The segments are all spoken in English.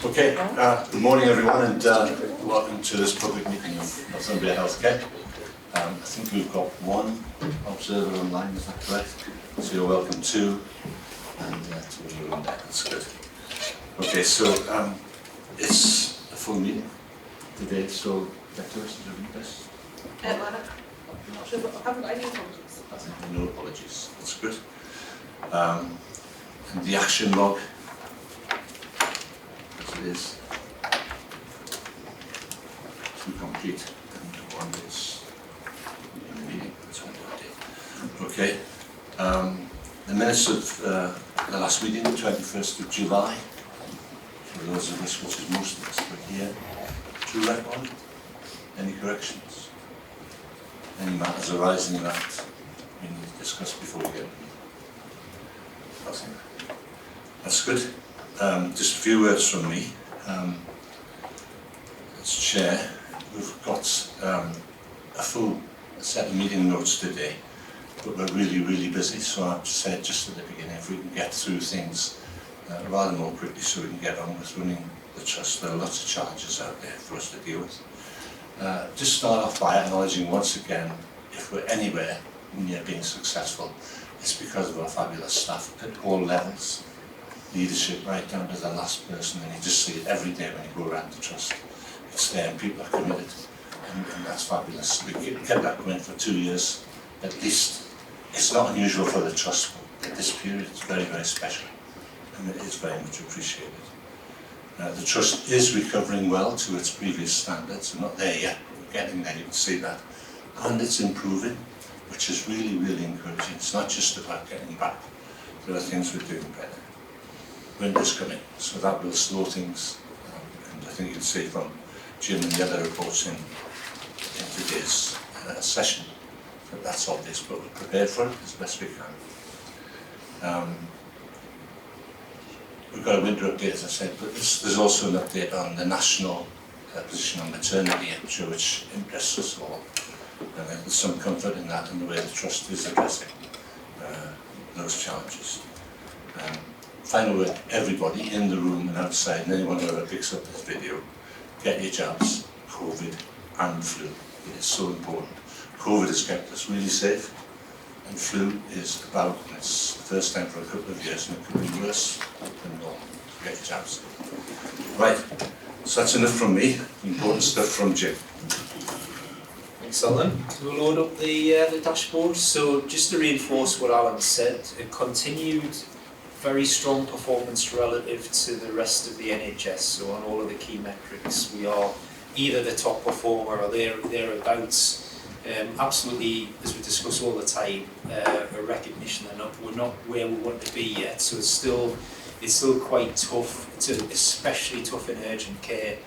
Okay, good morning everyone, and welcome to this public meeting of Northumbria Healthcare. I think we've got one observer online, is that correct? So you're welcome too, and to the room, that's good. Okay, so it's a full meeting today, so Doctors, did you read this? I haven't got any apologies. I think no apologies, that's good. And the action log, as it is, to complete, and one is in the meeting, that's one day. Okay, the minutes of the last meeting, the 21st of July, for those of us, which is most of us, were here to record. Any corrections? Any matters arising that we need to discuss before we get nothing? That's good. Just a few words from me. As chair, we've got a full set of meeting notes today, but we're really busy, so I've said just at the beginning, if we can get through things rather more quickly so we can get on with running the trust. There are lots of challenges out there for us to deal with. Just start off by acknowledging once again, if we're anywhere near being successful, it's because of our fabulous staff at all levels. Leadership right down to the last person, and you just see it every day when you go around the trust. It's there and people are committed, and that's fabulous. We kept that going for 2 years at least. It's not unusual for the trust, but at this period it's very special, and it is very much appreciated. The trust is recovering well to its previous standards. We're not there yet, but we're getting there, you can see that. And it's improving, which is really encouraging. It's not just about getting back. There are things we're doing better. Winter's coming, so that will slow things. And I think you can see from Jim and the other reports in today's session that that's obvious, but we're prepared for it as best we can. We've got a winter update, as I said, but there's also an update on the national position on maternity, I'm sure, which interests us all. And there's some comfort in that and the way the trust is addressing those challenges. Final word, everybody in the room and outside, and anyone who ever picks up this video, get your jabs, COVID and flu. It is so important. COVID has kept us really safe, and flu is about, and it's the first time for a couple of years, and it could be worse than normal. Get your jabs. Right, so that's enough from me. Important stuff from Jim. Thanks, Alan. So we'll load up the dashboard. So just to reinforce what Alan said, it continued very strong performance relative to the rest of the NHS. So on all of the key metrics, we are either the top performer or thereabouts. Absolutely, as we discuss all the time, a recognition that we're not where we want to be yet. So it's still quite tough. It's especially tough in urgent care,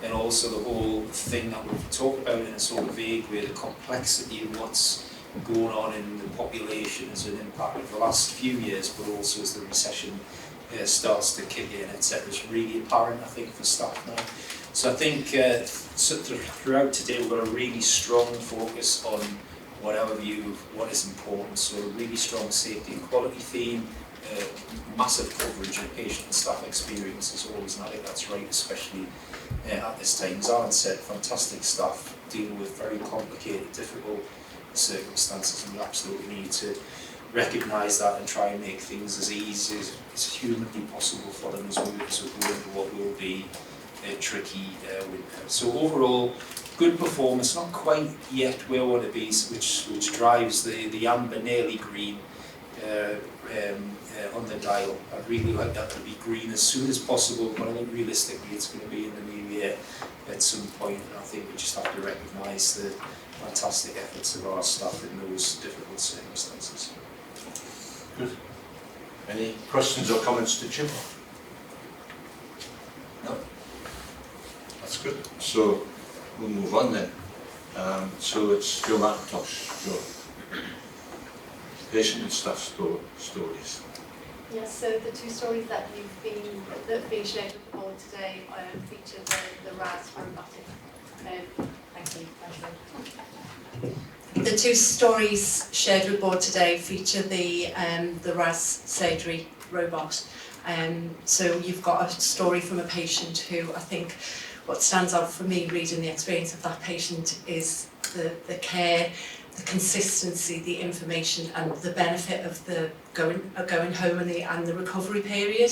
and also the whole thing that we've talked about in a sort of vague way, the complexity of what's going on in the population as an impact of the last few years, but also as the recession starts to kick in, etc. It's really apparent, I think, for staff now. So I think throughout today we've got a really strong focus on whatever view of what is important. So a really strong safety and quality theme, massive coverage of patient and staff experience as always, and I think that's right, especially at this time. As Alan said, fantastic staff dealing with very complicated, difficult circumstances, and we absolutely need to recognise that and try and make things as easy as humanly possible for them as we go into what will be tricky winter. So overall, good performance, not quite yet where we want to be, which drives the amber, nearly green on the dial. I'd really like that to be green as soon as possible, but I think realistically it's going to be in the new year at some point, and I think we just have to recognise the fantastic efforts of our staff in those difficult circumstances. Good. Any questions or comments to Jim? No? That's good. So we'll move on then. So it's Joe McIntosh. Joe. Patient and staff stories. Yes, so the two stories that have been shared with the board today feature the RAS robotic. Thank you. The two stories shared with the board today feature the RAS surgery robot, So you've got a story from a patient who I think what stands out for me reading the experience of that patient is the care, the consistency, the information and the benefit of the going home and the recovery period.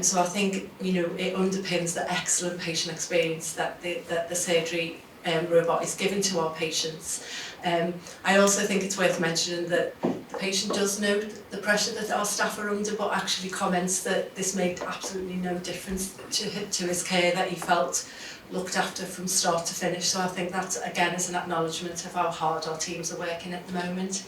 So I think, you know, it underpins the excellent patient experience that the surgery robot is given to our patients. I also think it's worth mentioning that the patient does know the pressure that our staff are under, but actually comments that this made absolutely no difference to his care, that he felt looked after from start to finish. So I think that, again, is an acknowledgement of how hard our teams are working at the moment.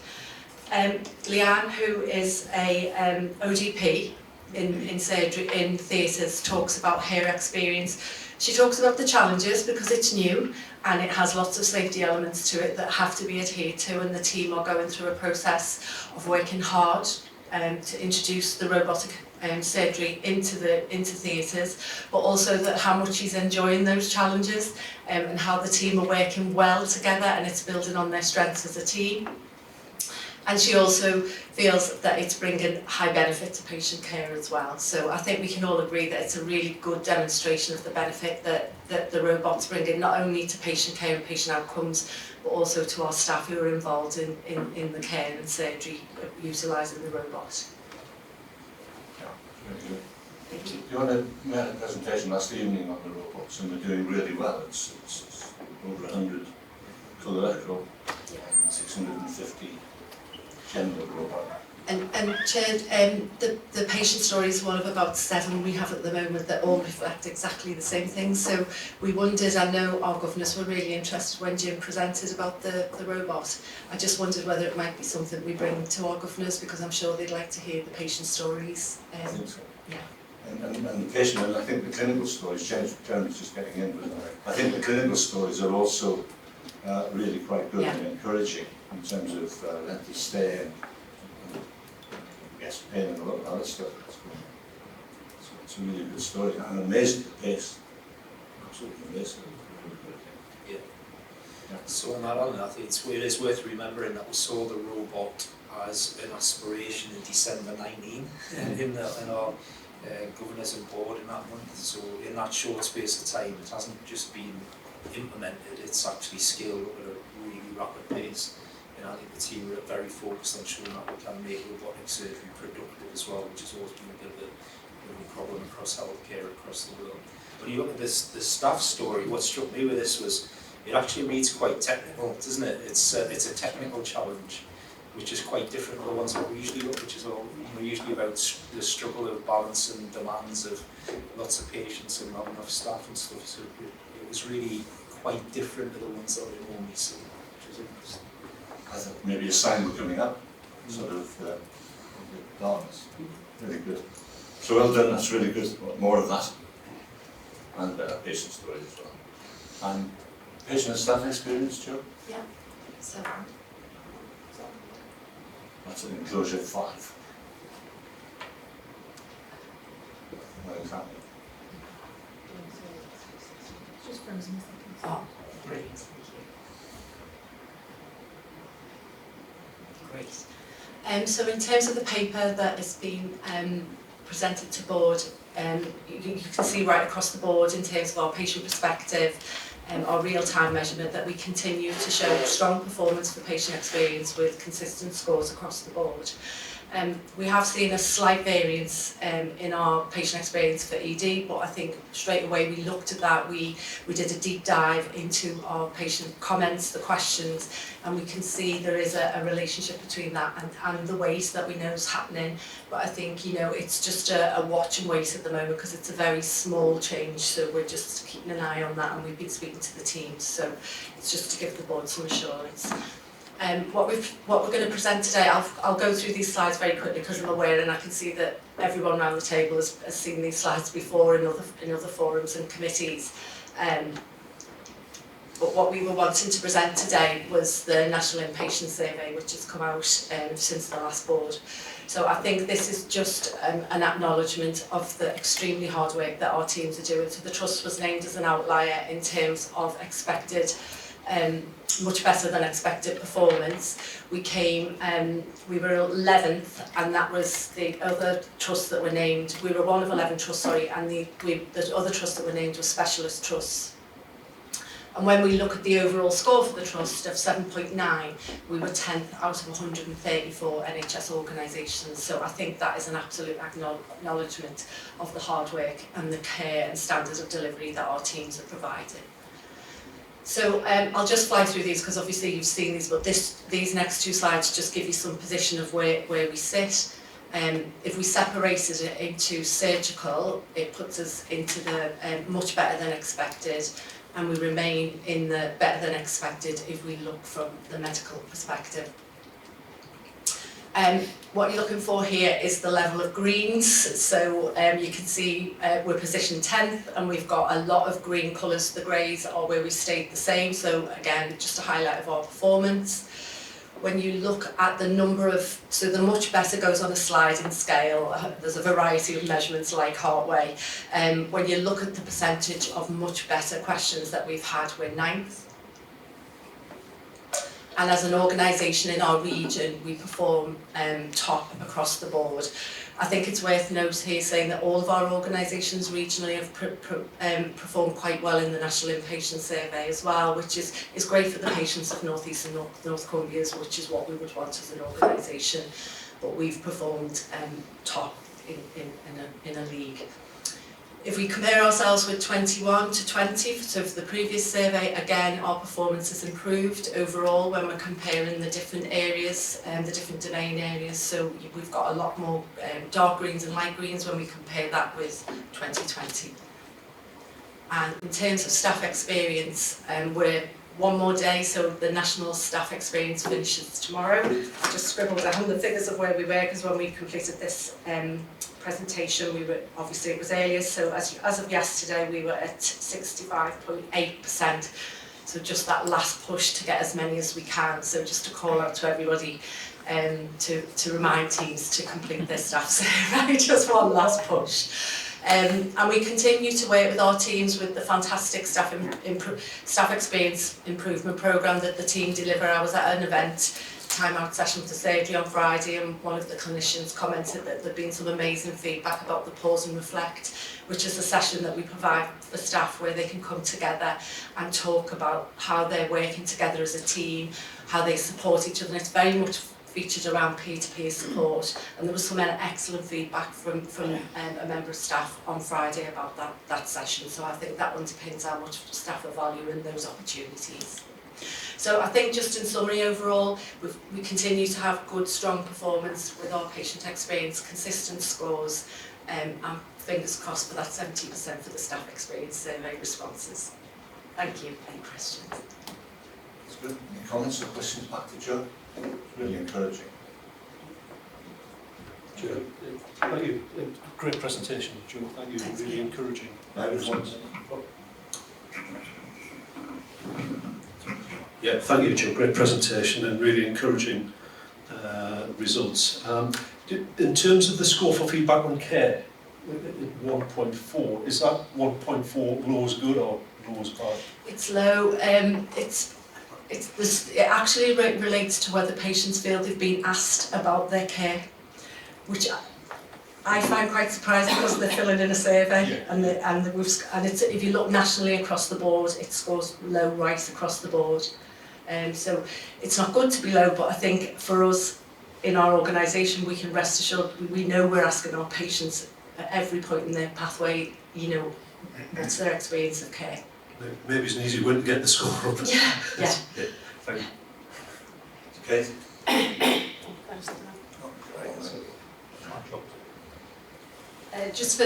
Leanne, who is a ODP in surgery, in theatres, talks about her experience. She talks about the challenges because it's new and it has lots of safety elements to it that have to be adhered to, and the team are going through a process of working hard to introduce the robotic surgery into theatres, but also that how much she's enjoying those challenges and how the team are working well together and it's building on their strengths as a team. And she also feels that it's bringing high benefit to patient care as well. So I think we can all agree that it's a really good demonstration of the benefit that the robot's bringing, not only to patient care and patient outcomes, but also to our staff who are involved in the care and surgery utilising the robot. Yeah, very good. Thank you. You had a presentation last evening on the robots and they're doing really well. It's over 100 colorectal and 650 general robot. And Chair, the patient story is one of about 7 we have at the moment that all reflect exactly the same thing. So we wondered, I know our governors were really interested when Jim presented about the robot. I just wondered whether it might be something we bring to our governors, because I'm sure they'd like to hear the patient stories. I think so. Yeah. And the patient, and I think the clinical stories, Jeremy's just getting in, but I think the clinical stories are also really quite good and encouraging in terms of length of stay and yes, pain and a lot of other stuff. It's a really good story. I'm amazed at the pace. Absolutely amazed at it. Yeah. So on that element, I think it is worth remembering that we saw the robot as an aspiration in December 19 in our governors and board in that month. So in that short space of time, it hasn't just been implemented, it's actually scaled up at a really rapid pace. And I think the team are very focused on showing that we can make robotic surgery productive as well, which has always been a bit of a problem across healthcare across the world. But you look at this staff story, what struck me with this was it actually reads quite technical, doesn't it? It's a technical challenge, which is quite different to the ones that we usually look, which is all usually about the struggle of balance and demands of lots of patients and not enough staff and stuff. So it was really quite different to the ones that we normally see, which is interesting. I thought maybe a sign we're coming up, sort of darkness. Really good. So well done, that's really good. More of that. And patient stories as well. And patient and staff experience, Joe? Yeah. So. That's an enclosure 5. What exactly? It's just frozen. Oh, brilliant, thank you. Great. So in terms of the paper that has been presented to board, you can see right across the board in terms of our patient perspective, our real-time measurement, that we continue to show strong performance for patient experience with consistent scores across the board. We have seen a slight variance in our patient experience for ED, but I think straight away we looked at that, we did a deep dive into our patient comments, the questions, and we can see there is a relationship between that and the weight that we know is happening. But I think, you know, it's just a watch and wait at the moment because it's a very small change, so we're just keeping an eye on that, and we've been speaking to the teams, so it's just to give the board some assurance. What we're going to present today, I'll go through these slides very quickly because I'm aware, and I can see that everyone around the table has seen these slides before in other forums and committees. But what we were wanting to present today was the National Inpatient Survey, which has come out since the last board. So I think this is just an acknowledgement of the extremely hard work that our teams are doing. So the Trust was named as an outlier in terms of expected much better than expected performance. We were 11th, and that was the other trusts that were named. We were one of 11 trusts, sorry, and the other trusts that were named were specialist trusts. And when we look at the overall score for the trust of 7.9, we were 10th out of 134 NHS organisations. So I think that is an absolute acknowledgement of the hard work and the care and standards of delivery that our teams are providing. So I'll just fly through these because obviously you've seen these, but these next two slides just give you some position of where we sit. If we separated it into surgical, it puts us into the much better than expected, and we remain in the better than expected if we look from the medical perspective. What you're looking for here is the level of greens. So you can see we're positioned 10th, and we've got a lot of green colours. The greys are where we stayed the same. So again, just a highlight of our performance. When you look at the number of, so the much better goes on a sliding scale. There's a variety of measurements like Heartway. When you look at the percentage of much better questions that we've had, we're 9th. And as an organisation in our region, we perform top across the board. I think it's worth noting here saying that all of our organisations regionally have performed quite well in the National Inpatient Survey as well, which is great for the patients of North East and North Cumbria, which is what we would want as an organisation. But we've performed top in a league. If we compare ourselves with 21 to 20, so for the previous survey, again, our performance has improved overall when we're comparing the different areas and the different domain areas. So we've got a lot more dark greens and light greens when we compare that with 2020. And in terms of staff experience, we're one more day, so the national staff experience finishes tomorrow. I just scribbled down the figures of where we were, because when we completed this presentation, we were, obviously it was earlier, so as of yesterday we were at 65.8%, so just that last push to get as many as we can. So just to call out to everybody to remind teams to complete their staff survey, just one last push. And we continue to work with our teams with the fantastic staff experience improvement programme that the team deliver. I was at an event, time-out session for surgery on Friday, and one of the clinicians commented that there'd been some amazing feedback about the Pause and Reflect, which is a session that we provide for staff where they can come together and talk about how they're working together as a team, how they support each other. And it's very much featured around peer-to-peer support, and there was some excellent feedback from a member of staff on Friday about that session. So I think that underpins how much staff are valuing those opportunities. So I think just in summary overall, we continue to have good, strong performance with our patient experience, consistent scores, and fingers crossed for that 70% for the staff experience survey responses. Thank you. Any questions? That's good. Any comments or questions back to Joe? It's really encouraging. Joe, thank you. Great presentation, Joe. Thank you. Thanks. Really encouraging. Yeah, thank you, Joe. Great presentation and really encouraging results. In terms of the score for feedback on care, 1.4, is that 1.4 low as good or low as bad? It's low. It actually relates to whether patients feel they've been asked about their care, which I find quite surprising because they're filling in a survey, and it's, if you look nationally across the board, it scores low right across the board. So it's not good to be low, but I think for us in our organisation, we can rest assured we know we're asking our patients at every point in their pathway, you know, what's their experience of care. Maybe it's an easy win to get the score up. Yeah. Thank you. Okay. Just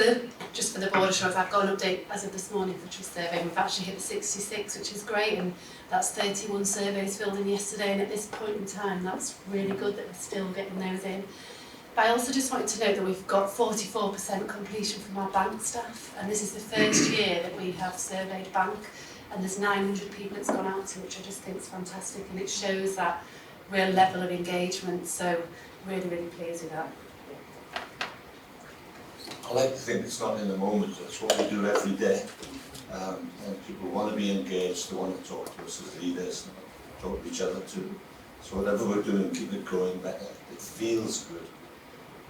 for the board assurance, I've got an update as of this morning for Trust Survey. We've actually hit the 66, which is great, and that's 31 surveys filled in yesterday, and at this point in time that's really good that we're still getting those in. But I also just wanted to note that we've got 44% completion from our bank staff, and this is the first year that we have surveyed bank, and there's 900 people it's gone out to, which I just think is fantastic, and it shows that real level of engagement, so really, really pleased with that. I like to think it's not in the moment, it's what we do every day. and people want to be engaged, they want to talk to us as leaders, and talk to each other too. So whatever we're doing, keep it going better. It feels good,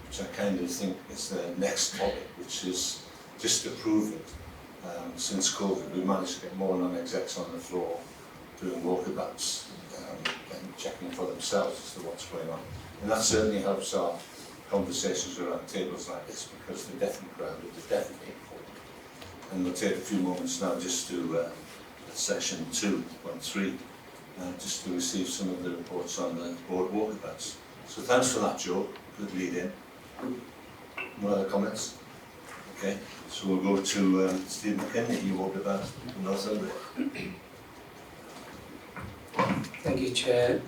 which I kind of think is the next topic, which is just to prove it. Since COVID, we managed to get more non-execs on the floor doing walkabouts and checking for themselves as to what's going on. And that certainly helps our conversations around tables like this, because they're definitely grounded, they're definitely important. And we'll take a few moments now just to section 2.3, just to receive some of the reports on the board walkabouts. So thanks for that, Joe. Good lead in. No other comments? Okay, so we'll go to Steve McKinley. You walkabout Northumbria. Thank you, Chair.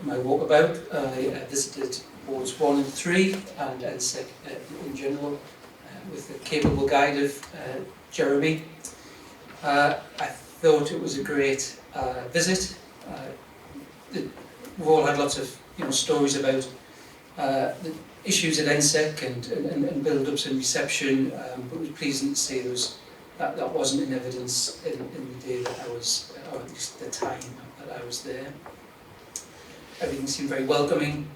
My walkabout, I visited wards 1 and 3 and NSEC in general with the capable guide of Jeremy. I thought it was a great visit. We've all had lots of stories about the issues at NSEC and build-ups and reception, but it was pleasing to see that wasn't in evidence in the day that I was, or at least the time that I was there. Everything seemed very welcoming,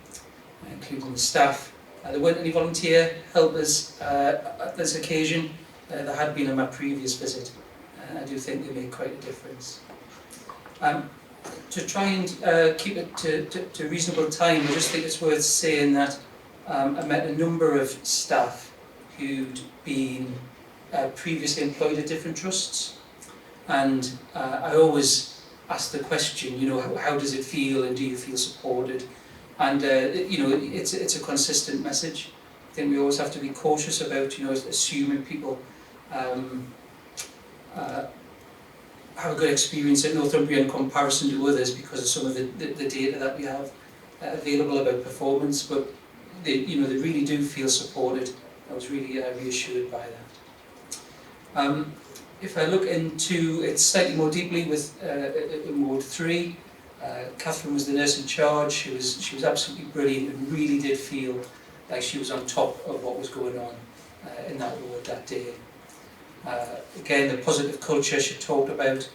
including the staff. There weren't any volunteer helpers at this occasion. There had been on my previous visit, and I do think they made quite a difference. To try and keep it to reasonable time, I just think it's worth saying that I met a number of staff who'd been previously employed at different trusts, and I always ask the question, how does it feel, and do you feel supported? And it's a consistent message. I think we always have to be cautious about assuming people have a good experience at Northumbria in comparison to others because of some of the data that we have available about performance, but they really do feel supported. I was really reassured by that. If I look into it slightly more deeply with in Ward 3, Catherine was the nurse in charge. She was absolutely brilliant and really did feel like she was on top of what was going on in that ward that day. Again, the positive culture she talked about,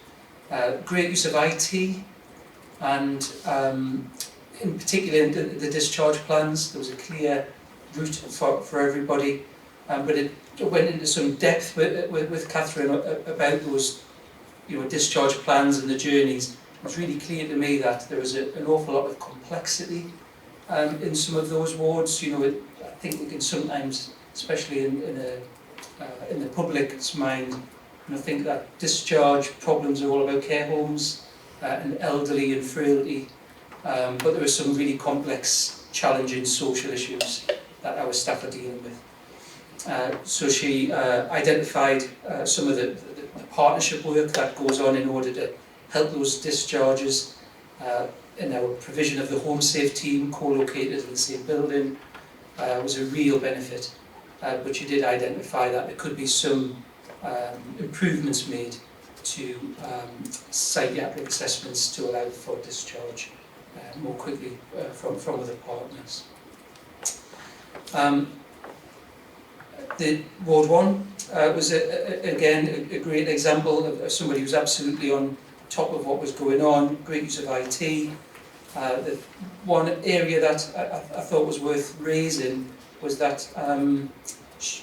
great use of IT, and in particular the discharge plans. There was a clear route for everybody, but it went into some depth with Catherine about those discharge plans and the journeys. It was really clear to me that there was an awful lot of complexity in some of those wards. I think we can sometimes, especially in the public's mind, think that discharge problems are all about care homes and elderly and frailty, but there are some really complex, challenging social issues that our staff are dealing with. So she identified some of the partnership work that goes on in order to help those discharges, in our provision of the Home Safe team, co-located in the same building, was a real benefit. But she did identify that there could be some improvements made to psychiatric assessments to allow for discharge more quickly from other partners. The Ward 1 was again a great example of somebody who's absolutely on top of what was going on, great use of IT. The one area that I thought was worth raising was that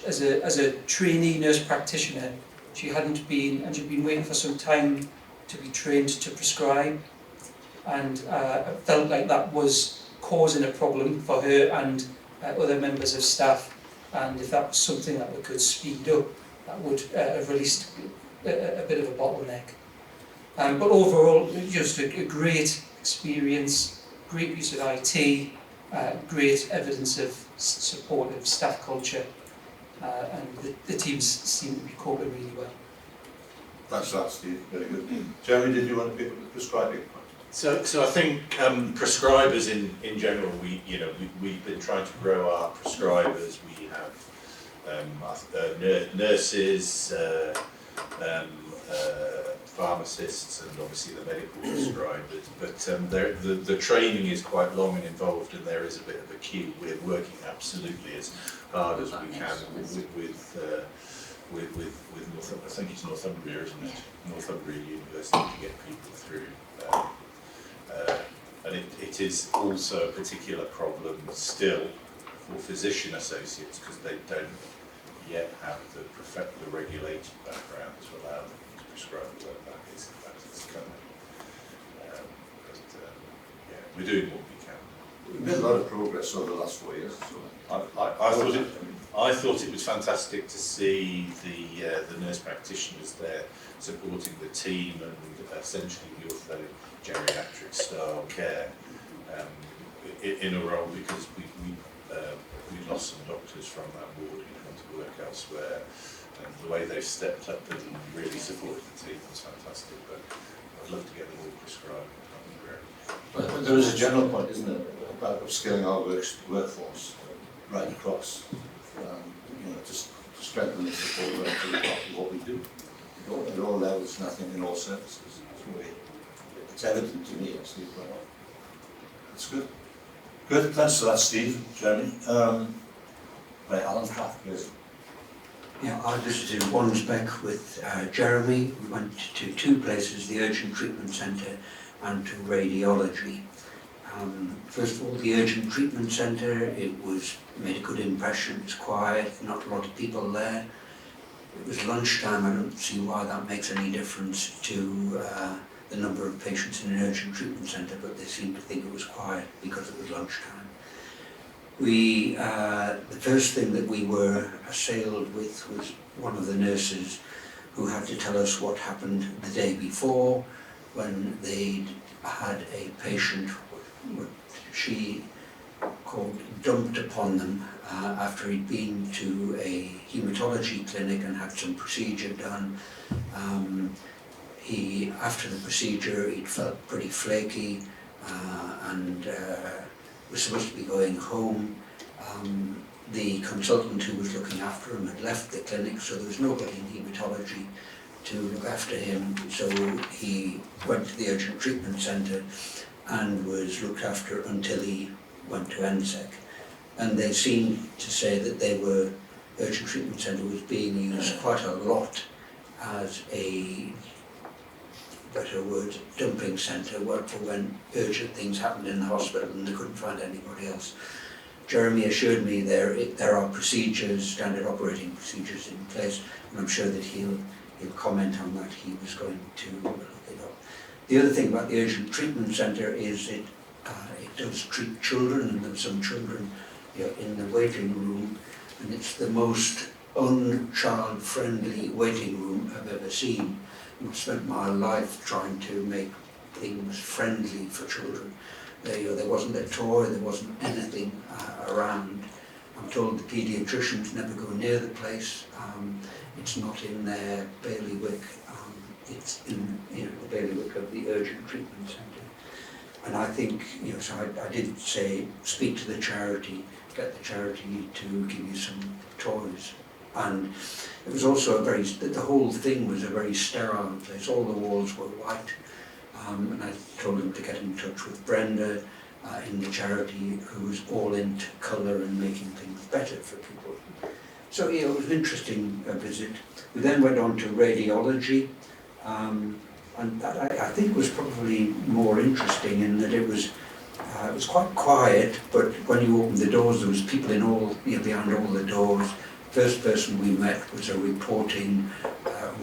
as a trainee nurse practitioner, she'd been waiting for some time to be trained to prescribe, and I felt like that was causing a problem for her and other members of staff, and if that was something that we could speed up, that would have released a bit of a bottleneck. But overall, just a great experience, great use of IT, great evidence of supportive staff culture, and the teams seem to be coping really well. Thanks for that, Steve. Very good. Jeremy, did you want to pick up the prescribing point? So I think prescribers in general, we've been trying to grow our prescribers. We have nurses, pharmacists, and obviously the medical prescribers. But the training is quite long and involved, and there is a bit of a queue. We're working absolutely as hard as we can with with Northumbria, I think it's Northumbria, isn't it? Northumbria University to get people through. And it is also a particular problem still for physician associates because they don't yet have the regulated background to allow them to prescribe the work that is coming. Yeah, we're doing what we can. We've made a lot of progress over the last 4 years. So I thought it was fantastic to see the nurse practitioners there supporting the team and essentially the ortho geriatric style care in a role because we lost some doctors from that ward who had to work elsewhere, and the way they've stepped up and really supported the team was fantastic. But I'd love to get them all prescribed. That'd be great. but there is a general point, isn't it, about upskilling our workforce right across, just to strengthen the support of what we do. At all levels, nothing in all services. It's evident to me, actually. That's good. Good, thanks for that, Steve, Jeremy. Right, Alan Craft, please. Yeah, I visited Wansbeck with Jeremy. We went to two places, the Urgent Treatment Centre and to radiology. First of all, the Urgent Treatment Centre, made a good impression. It was quiet, not a lot of people there. It was lunchtime. I don't see why that makes any difference to the number of patients in an urgent treatment centre, but they seemed to think it was quiet because it was lunchtime. The first thing that we were assailed with was one of the nurses who had to tell us what happened the day before when they'd had a patient, what she called dumped upon them after he'd been to a haematology clinic and had some procedure done. After the procedure, he'd felt pretty flaky and was supposed to be going home. The consultant who was looking after him had left the clinic, so there was nobody in haematology to look after him. So he went to the urgent treatment centre and was looked after until he went to NSEC. And they seemed to say that urgent treatment centre was being used quite a lot as a, better word, dumping centre for when urgent things happened in the hospital and they couldn't find anybody else. Jeremy assured me there are procedures, standard operating procedures in place, and I'm sure that he'll comment on that. He was going to look it up. The other thing about the urgent treatment centre is it does treat children, and there's some children in the waiting room, and it's the most unchild-friendly waiting room I've ever seen. I've spent my life trying to make things friendly for children. There wasn't a toy, there wasn't anything around. I'm told the paediatricians never go near the place. It's not in their bailiwick. It's in the bailiwick of the urgent treatment centre. And I think, so I did say, speak to the charity, get the charity to give you some toys. And it was also the whole thing was a very sterile place. All the walls were white. And I told him to get in touch with Brenda in the charity, who was all into colour and making things better for people. So it was an interesting visit. We then went on to radiology, and that I think was probably more interesting in that it was quite quiet, but when you opened the doors, there was people in behind all the doors. First person we met was a reporting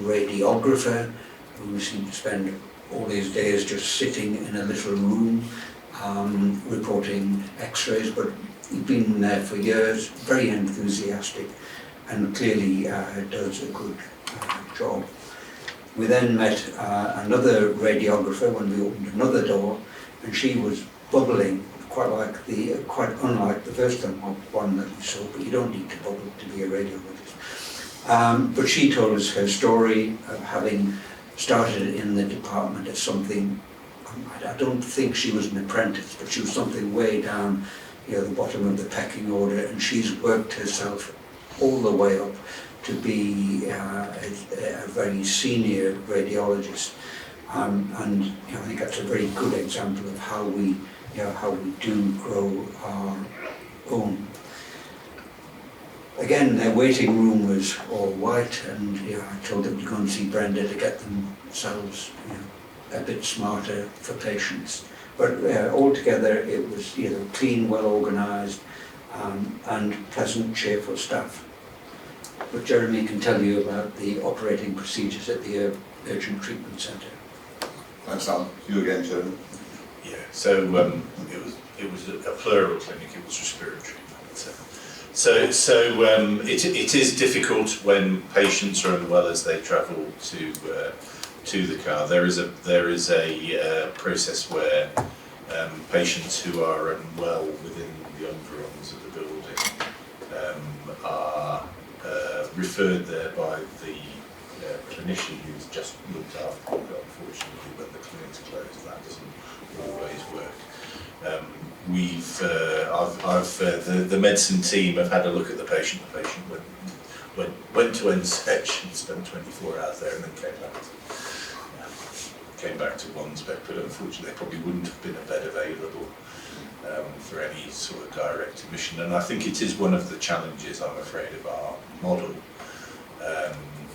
radiographer who seemed to spend all these days just sitting in a little room reporting x-rays, but he'd been there for years, very enthusiastic, and clearly does a good job. We then met another radiographer when we opened another door, and she was bubbling, quite unlike the first one that we saw, but you don't need to bubble to be a radiologist. But she told us her story of having started in the department as something, I don't think she was an apprentice, but she was something way down the bottom of the pecking order, and she's worked herself all the way up to be a very senior radiologist. And I think that's a very good example of how we do grow our own. Again, their waiting room was all white, and I told them to go and see Brenda to get themselves a bit smarter for patients. But altogether, it was clean, well organised, and pleasant, cheerful staff. But Jeremy can tell you about the operating procedures at the Urgent Treatment Centre. Thanks, Alan. You again, Jeremy. Yeah, so it was a plural clinic, it was respiratory. So it is difficult when patients are unwell as they travel to the car. There is a process where patients who are unwell within the environs of the building are referred there by the clinician who's just looked after them. But unfortunately, when the clinic's closed, that doesn't always work. The medicine team have had a look at the patient. The patient went to NSETCH and spent 24 hours there and then came back to one's bed. But unfortunately, there probably wouldn't have been a bed available for any sort of direct admission. And I think it is one of the challenges, I'm afraid, of our model,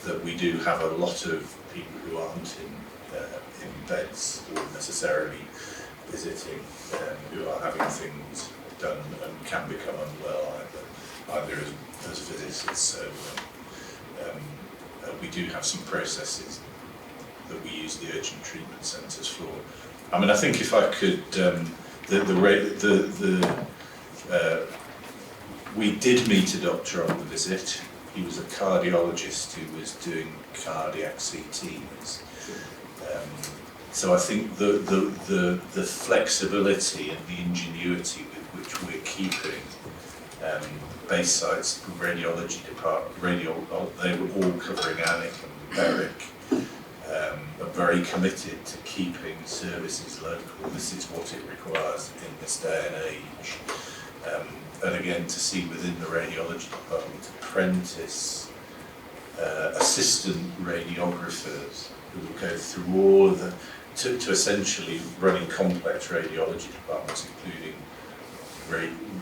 that we do have a lot of people who aren't in beds or necessarily visiting, who are having things done and can become unwell either as visitors. So we do have some processes that we use the urgent treatment centres for. I mean, I think if I could, we did meet a doctor on the visit. He was a cardiologist who was doing cardiac CTs. So I think the flexibility and the ingenuity with which we're keeping base sites, the radiology department, they were all covering Alnwick and Berwick, are very committed to keeping services local. This is what it requires in this day and age. And again, to see within the radiology department apprentice assistant radiographers who will go through all of the, to essentially running complex radiology departments, including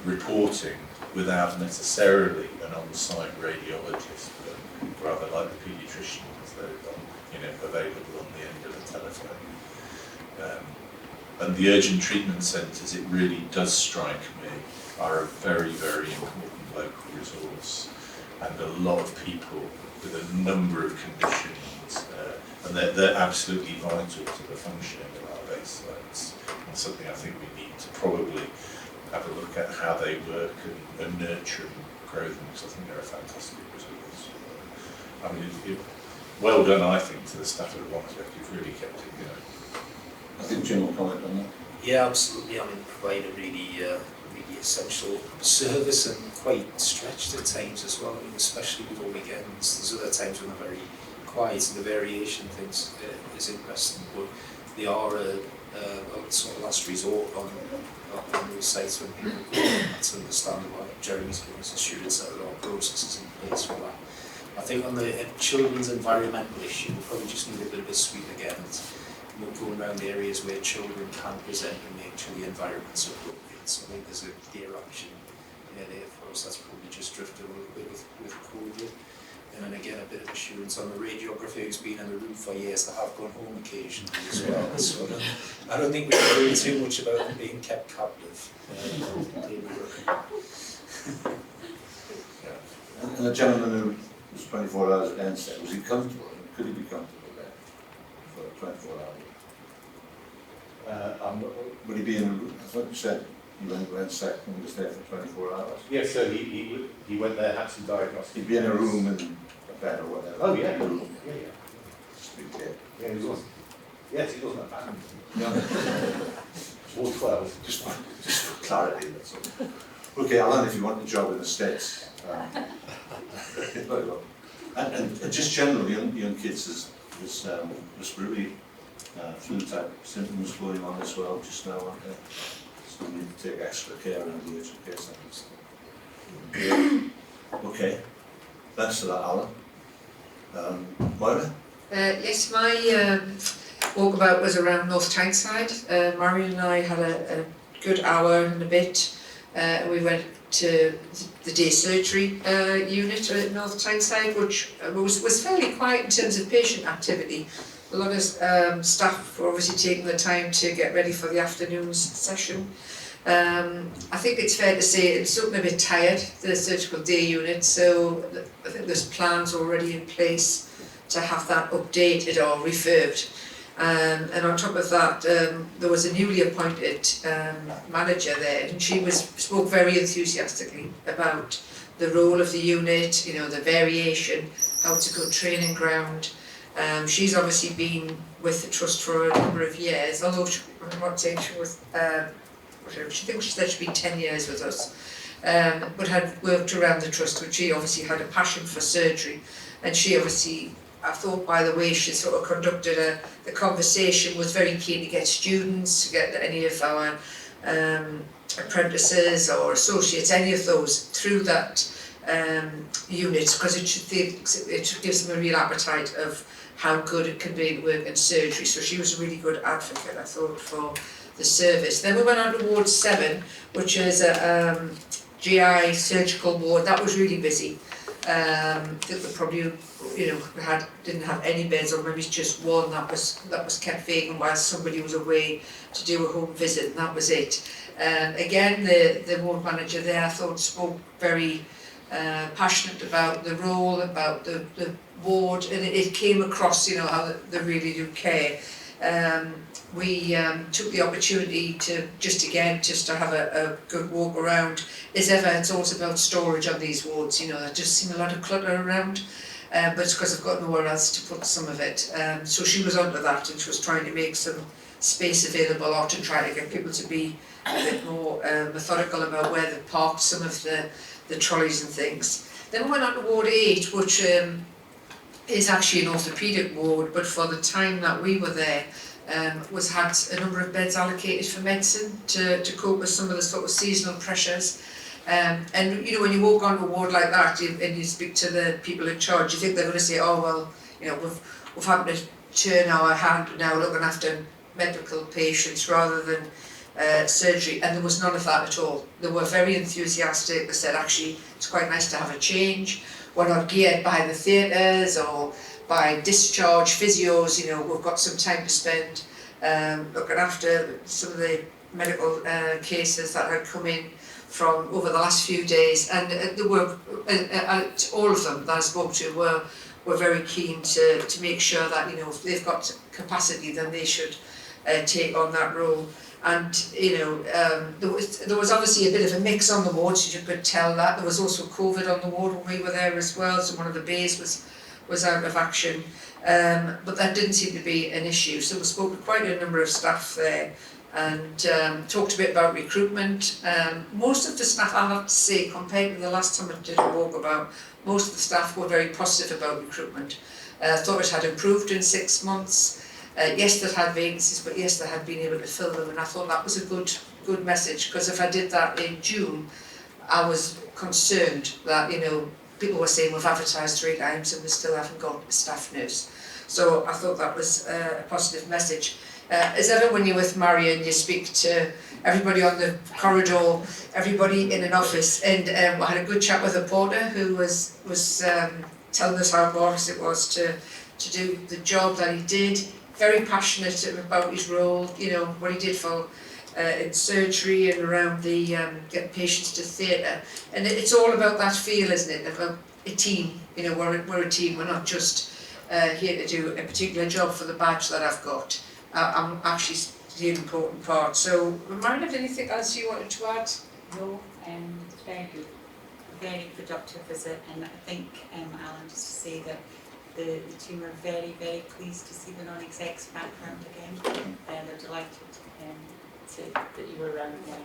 reporting without necessarily an on-site radiologist, but rather like the paediatricians, they're available on the end of the telephone. And the urgent treatment centres, it really does strike me, are a very, very important local resource, and a lot of people with a number of conditions, and they're absolutely vital to the functioning of our base sites, and something I think we need to probably have a look at how they work and nurture and grow them, because I think they're a fantastic resource. I mean, well done, I think, to the staff at Wandsworth. You've really kept it going. I think Jim will comment on that. Yeah, absolutely. I mean, provide a really essential service, and quite stretched at times as well. I mean, especially with all weekends. There's other times when they're very quiet, and the variation of things is interesting. But they are a sort of last resort on those sites when people go. That's understandable. Jeremy's given us assurance that there are processes in place for that. I think on the children's environmental issue, we probably just need a bit of a sweep again. Going around the areas where children can present and make sure the environment's appropriate. So I think there's a clear action there for us. That's probably just drifted a little bit with COVID. And then again, a bit of assurance on the radiographer who's been in the room for years that have gone home occasionally as well. So I don't think we can worry too much about them being kept captive. And the gentleman who was 24 hours at NSET, was he comfortable? Could he be comfortable there for 24 hours? Would he be in a room? I thought you said you went to NSET and he was there for 24 hours. Yeah, so he went there, had some diagnostics. He'd be in a room and a bed or whatever. Oh yeah, room. yeah. Just be clear. Yeah, he was. Yes, he wasn't a fan. No. All 12. Just for clarity, that's all. Okay, Alan, if you want the job in the States. And just generally, young kids, there's respiratory flu type symptoms going on as well just now, aren't there? So we need to take extra care in the urgent care centres. Okay, thanks for that, Alan. Moira? Yes, my walkabout was around North Tyneside. Marion and I had a good hour and a bit. We went to the day surgery unit at North Tyneside, which was fairly quiet in terms of patient activity. A lot of staff were obviously taking the time to get ready for the afternoon's session. I think it's fair to say it's looking a bit tired, the surgical day unit, so I think there's plans already in place to have that updated or refurbed. And on top of that, there was a newly appointed manager there, and she spoke very enthusiastically about the role of the unit, you know, the variation, how it's a good training ground. She's obviously been with the trust for a number of years, although I'm not saying she was, she thinks she said she'd been 10 years with us, but had worked around the trust, which she obviously had a passion for surgery, and she obviously, I thought by the way she sort of conducted the conversation, was very keen to get students, to get any of our apprentices or associates, any of those through that unit, because it should give them a real appetite of how good it can be to work in surgery. So she was a really good advocate, I thought, for the service. Then we went on to Ward 7, which is a GI surgical ward. That was really busy. I think we probably, you know, didn't have any beds, or maybe just one that was kept vacant while somebody was away to do a home visit, and that was it. Again, the ward manager there, I thought, spoke very passionate about the role, about the ward, and it came across, you know, how they really do care. We took the opportunity to just to have a good walk around. As ever, it's also about storage on these wards, you know, there just seem a lot of clutter around, but it's because I've got nowhere else to put some of it. So she was onto that, and she was trying to make some space available, or to try to get people to be a bit more methodical about where they parked some of the trolleys and things. Then we went on to Ward 8, which is actually an orthopaedic ward, but for the time that we were there, had a number of beds allocated for medicine to cope with some of the sort of seasonal pressures. And you know, when you walk onto a ward like that and you speak to the people in charge, you think they're going to say, oh well, you know, we've had to turn our hand now looking after medical patients rather than surgery, and there was none of that at all. They were very enthusiastic. They said actually it's quite nice to have a change. We're not geared by the theatres or by discharge physios, you know, we've got some time to spend looking after some of the medical cases that had come in from over the last few days, and there were all of them that I spoke to were very keen to make sure that, you know, if they've got capacity, then they should take on that role. And you know, there was obviously a bit of a mix on the wards, you could tell that. There was also COVID on the ward when we were there as well, so one of the bays was out of action, but that didn't seem to be an issue. So we spoke to quite a number of staff there, and talked a bit about recruitment. Most of the staff, I have to say, compared to the last time I did a walkabout, most of the staff were very positive about recruitment. Thought it had improved in 6 months. Yes, they'd had vacancies, but yes, they had been able to fill them, and I thought that was a good message, because if I did that in June, I was concerned that, you know, people were saying we've advertised 3 times and we still haven't got a staff nurse. So I thought that was a positive message. As ever, when you're with Marion, you speak to everybody on the corridor, everybody in an office, and we had a good chat with a porter who was telling us how marvellous it was to do the job that he did. Very passionate about his role, you know, what he did for in surgery and around the getting patients to theatre. And it's all about that feel, isn't it, about a team. You know, we're a team, we're not just here to do a particular job for the badge that I've got. I'm actually the important part. So, Marion, have anything else you wanted to add? No, it's very good, very productive visit, and I think, Alan, just to say that the team are very, very pleased to see the non-exec's background again. They're delighted that you were around there.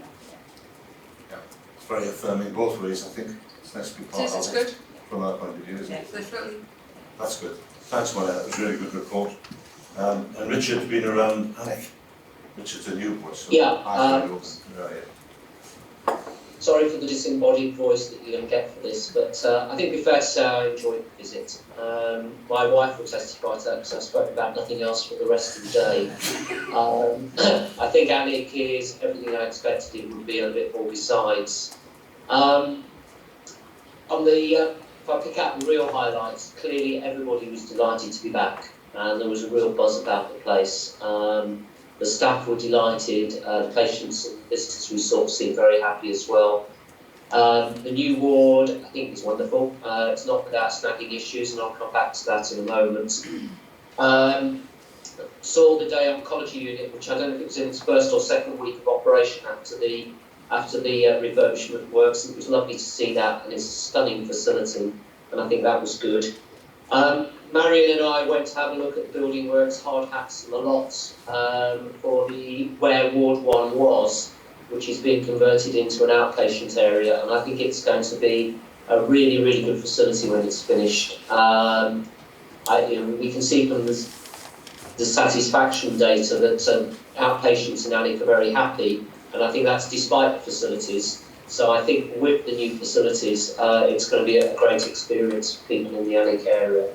Yeah, it's very affirming both ways, I think. It's nice to be part of It's it good. from our point of view, isn't it? Definitely. That's good. Thanks, Maya. That was a really good report. And Richard's been around Alec. Richard's a new voice. So Yeah. Sorry for the disembodied voice that you're going to get for this, but I think it'd be fair to say I enjoyed the visit. My wife will testify to that because I spoke about nothing else for the rest of the day. I think Alec is everything I expected it would be, and a bit more besides. On the, if I pick out the real highlights, clearly everybody was delighted to be back, and there was a real buzz about the place. The staff were delighted, the patients and visitors we saw seemed very happy as well. The new ward, I think, is wonderful. It's not without snagging issues, and I'll come back to that in a moment. Saw the day oncology unit, which I don't know if it was in its first or second week of operation after the refurbishment works. It was lovely to see that, and it's a stunning facility, and I think that was good. Marion and I went to have a look at the building works, hard hats and the lots for where Ward 1 was, which is being converted into an outpatient area, and I think it's going to be a really, really good facility when it's finished. We can see from the satisfaction data that outpatients in Alnwick are very happy, and I think that's despite the facilities. So I think with the new facilities, it's going to be a great experience for people in the Alnwick area.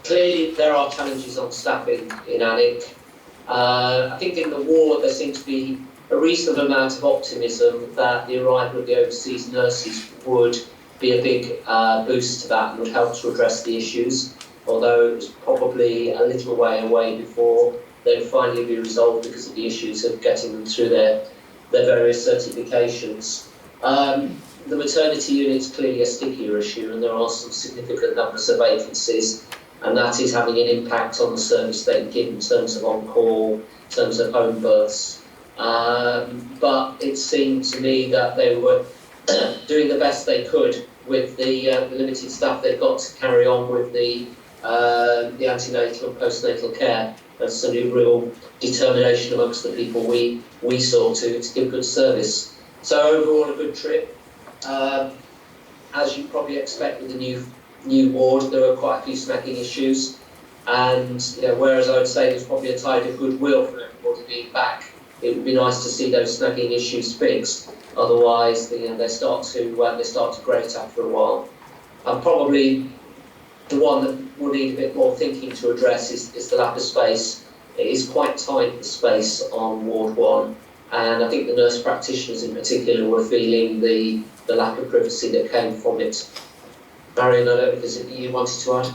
Clearly, there are challenges on staffing in Alnwick. I think in the ward there seems to be a reasonable amount of optimism that the arrival of the overseas nurses would be a big boost to that and would help to address the issues, although it's probably a little way away before they'll finally be resolved because of the issues of getting them through their various certifications. The maternity unit is clearly a stickier issue, and there are some significant numbers of vacancies, and that is having an impact on the service they give in terms of on-call, in terms of home births. But it seemed to me that they were doing the best they could with the limited staff they've got to carry on with the antenatal and postnatal care. There's a real determination amongst the people we saw to give good service. So overall, a good trip. As you probably expect with the new ward, there were quite a few snagging issues, and whereas I would say there's probably a tide of goodwill for everybody being back, it would be nice to see those snagging issues fixed. Otherwise, they start to grate after a while. And probably the one that will need a bit more thinking to address is the lack of space. It is quite tight, the space on Ward 1, and I think the nurse practitioners in particular were feeling the lack of privacy that came from it. Marion, I don't know if there's anything you wanted to add?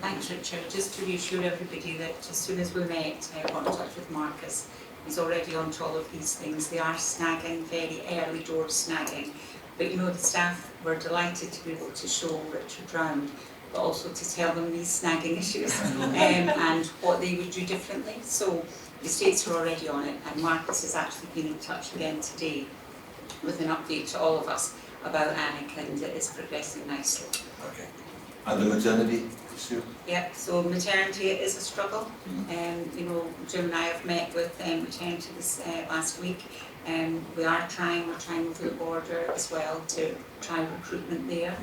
Thanks, Richard. Just to reassure everybody that as soon as we met, I got in touch with Marcus. He's already on to all of these things. They are snagging, very early door snagging. But the staff were delighted to be able to show Richard round, but also to tell them these snagging issues and what they would do differently. So the estates are already on it, and Marcus has actually been in touch again today with an update to all of us about Alnwick, and it is progressing nicely. Okay. And the maternity issue? Yeah, so maternity is a struggle. Jim and I have met with maternity this last week. We're trying over the border as well to try recruitment there,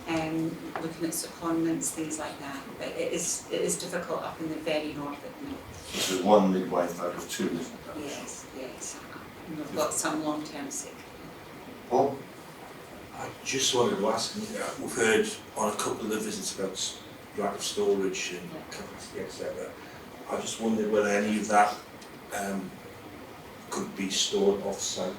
looking at secondments, things like that. But it is difficult up in the very north at the moment. This is one midwife out of two, isn't it? Yes. And we've got some long-term sick. Paul? I just wanted to ask, we've heard on a couple of the visits about lack of storage and capacity, etc. I just wondered whether any of that could be stored off-site.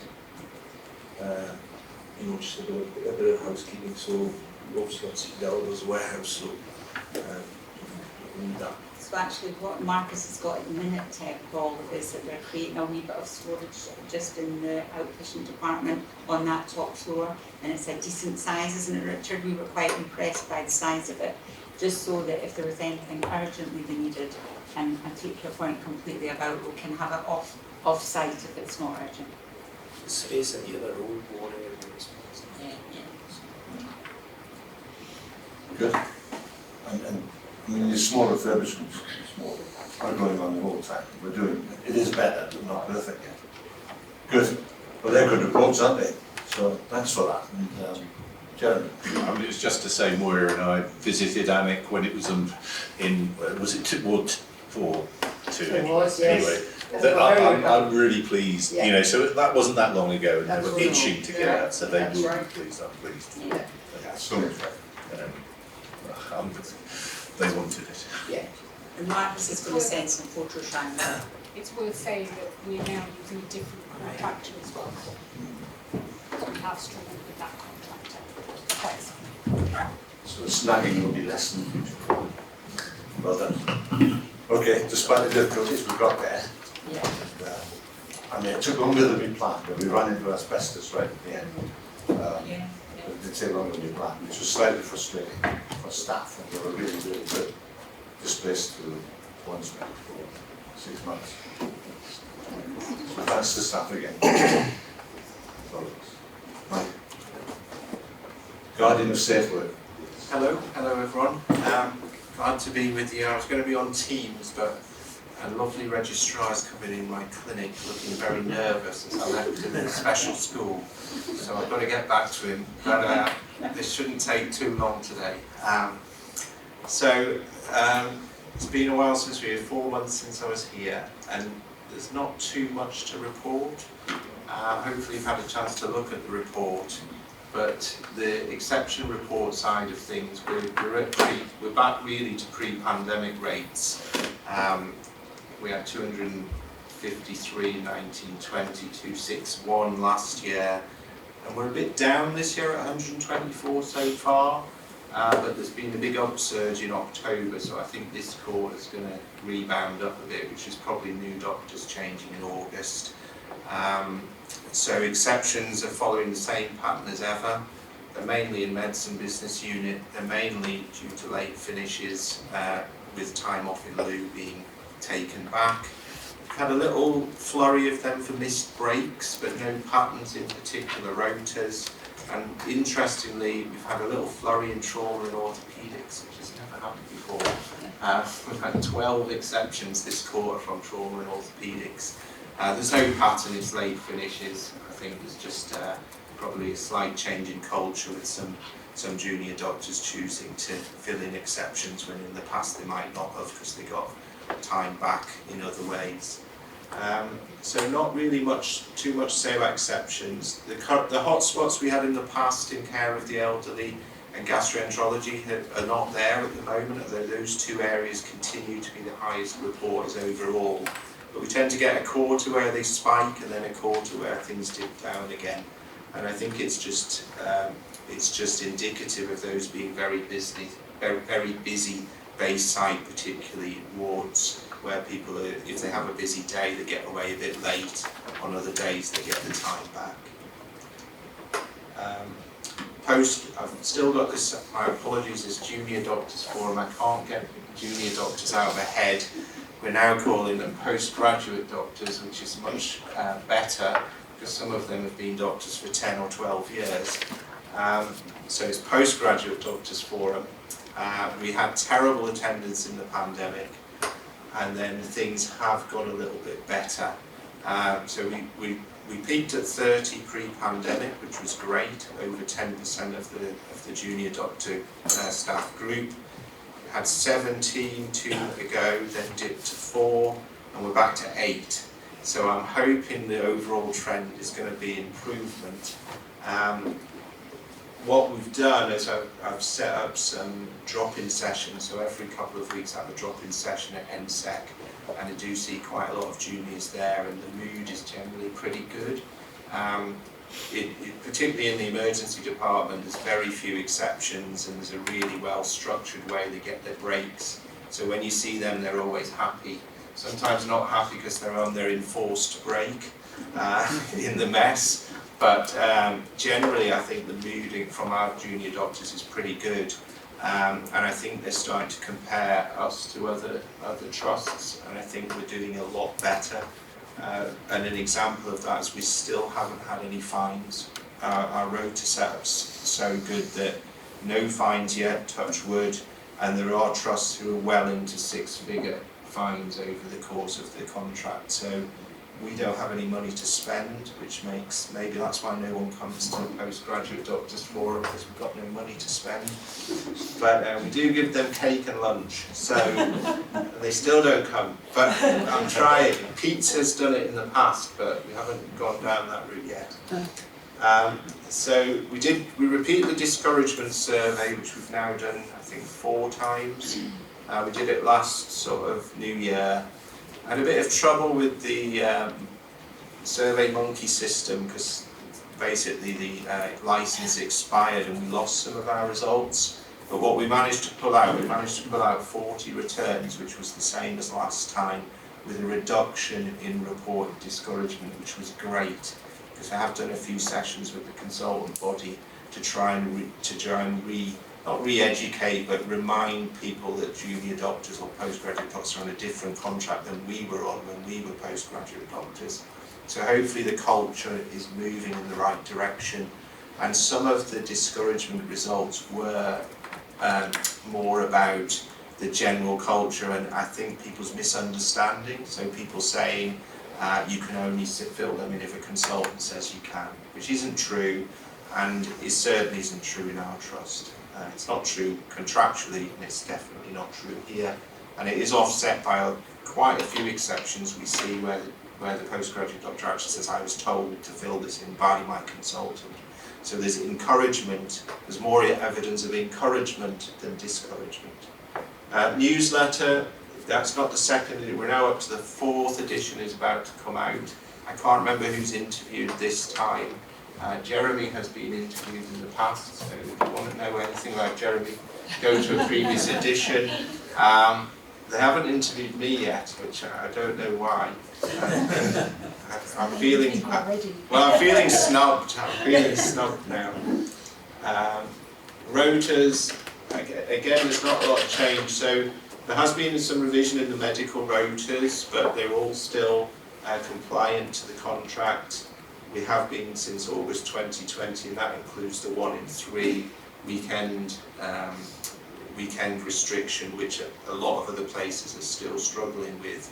Just a bit of housekeeping. So obviously got Citadel as a warehouse, so need that. So actually what Marcus has got at the minute, Paul, is that they're creating a wee bit of storage just in the outpatient department on that top floor, and it's a decent size, isn't it, Richard? We were quite impressed by the size of it, just so that if there was anything urgently they needed, and I take your point completely about we can have it off-site if it's not urgent. The space in the other old ward area is Good. And I mean, these small refurbishments are going on the whole time. It is better, but not perfect yet. Good. Well, they're good reports, aren't they? So thanks for that. And Jeremy? It was just to say, Moira and I visited Alnwick when it was was it Ward 4? It was, yes. Anyway, I'm really pleased, Yeah. so that wasn't that long ago, and they were Absolutely. itching to get out, so they That's will right. be pleased, I'm pleased. Yeah. Yeah, so much better. They wanted it. Yeah. And Marcus is going to send some photos round it's worth saying that we're now using a different contractor as well. We have struggled with that contractor quite some. So the snagging will be less in the future. Well done. Okay, despite the difficulties we got there, I mean, it took longer than we planned, but we ran into asbestos right at the end. It did take longer than we planned, which was slightly frustrating for staff, and they were really, really good. Displaced to one spec for 6 months. So thanks to staff again. Mike. Guardian of Safe Work. Hello everyone. Glad to be with you. I was going to be on Teams, but a lovely registrar is coming in my clinic looking very nervous as I left him in a special school. So I've got to get back to him, but this shouldn't take too long today. It's been a while since we were 4 months since I was here, and there's not too much to report. Hopefully you've had a chance to look at the report, but the exception report side of things, we're back really to pre-pandemic rates. We had 253, 19, 20, 261 last year, and we're a bit down this year at 124 so far. But there's been a big upsurge in October, so I think this quarter is going to rebound up a bit, which is probably new doctors changing in August. So exceptions are following the same pattern as ever. They're mainly in medicine business unit. They're mainly due to late finishes, with time off in lieu being taken back. We've had a little flurry of them for missed breaks, but no patterns in particular rotas. And interestingly, we've had a little flurry in trauma and orthopaedics, which has never happened before. We've had 12 exceptions this quarter from trauma and orthopaedics. There's no pattern, it's late finishes. I think there's just probably a slight change in culture with some junior doctors choosing to fill in exceptions when in the past they might not have because they got time back in other ways. So not really too much to say about exceptions. The hotspots we had in the past in care of the elderly and gastroenterology are not there at the moment, although those two areas continue to be the highest reporters overall. But we tend to get a quarter where they spike and then a quarter where things dip down again. And I think it's just indicative of those being very busy Bayside, particularly wards, where people are, if they have a busy day, they get away a bit late. On other days, they get the time back. I've still got this, my apologies, this Junior Doctors Forum. I can't get junior doctors out of my head. We're now calling them postgraduate doctors, which is much better, because some of them have been doctors for 10 or 12 years. So it's Postgraduate Doctors Forum. We had terrible attendance in the pandemic, and then things have got a little bit better. So we peaked at 30 pre-pandemic, which was great, over 10% of the junior doctor staff group. We had 17 2 ago, then dipped to 4, and we're back to 8. So I'm hoping the overall trend is going to be improvement. What we've done is I've set up some drop-in sessions, so every couple of weeks I have a drop-in session at NSEC, and I do see quite a lot of juniors there, and the mood is generally pretty good. Particularly in the emergency department, there's very few exceptions, and there's a really well-structured way they get their breaks. So when you see them, they're always happy. Sometimes not happy because they're on their enforced break in the mess. But generally, I think the mood from our junior doctors is pretty good, and I think they're starting to compare us to other trusts, and I think we're doing a lot better. And an example of that is we still haven't had any fines. Our rota setup's so good that no fines yet, touch wood, and there are trusts who are well into 6-figure fines over the course of the contract. So we don't have any money to spend, which makes, maybe that's why no one comes to Postgraduate Doctors Forum, because we've got no money to spend. But we do give them cake and lunch, so they still don't come. But I'm trying. Pizza's done it in the past, but we haven't gone down that route yet. So we repeated the discouragement survey, which we've now done, I think, 4 times. We did it last sort of New Year. I had a bit of trouble with the SurveyMonkey system because basically the license expired and we lost some of our results. But what we managed to pull out, 40 returns, which was the same as last time, with a reduction in reported discouragement, which was great, because I have done a few sessions with the consultant body to try and not re-educate, but remind people that junior doctors or postgraduate doctors are on a different contract than we were on when we were postgraduate doctors. So hopefully the culture is moving in the right direction, and some of the discouragement results were more about the general culture and I think people's misunderstanding. So people saying you can only fill them in if a consultant says you can, which isn't true, and it certainly isn't true in our trust. It's not true contractually, and it's definitely not true here. And it is offset by quite a few exceptions we see where the postgraduate doctor actually says, I was told to fill this in by my consultant. So there's encouragement, there's more evidence of encouragement than discouragement. Newsletter, that's not the second, we're now up to the 4th edition is about to come out. I can't remember who's interviewed this time. Jeremy has been interviewed in the past, so if you want to know anything about Jeremy, go to a previous edition. They haven't interviewed me yet, which I don't know why. I'm feeling snubbed. I'm feeling snubbed now. Rotas, again, there's not a lot of change. So there has been some revision in the medical rotas, but they're all still compliant to the contract. We have been since August 2020, and that includes the 1 in 3 weekend restriction, which a lot of other places are still struggling with.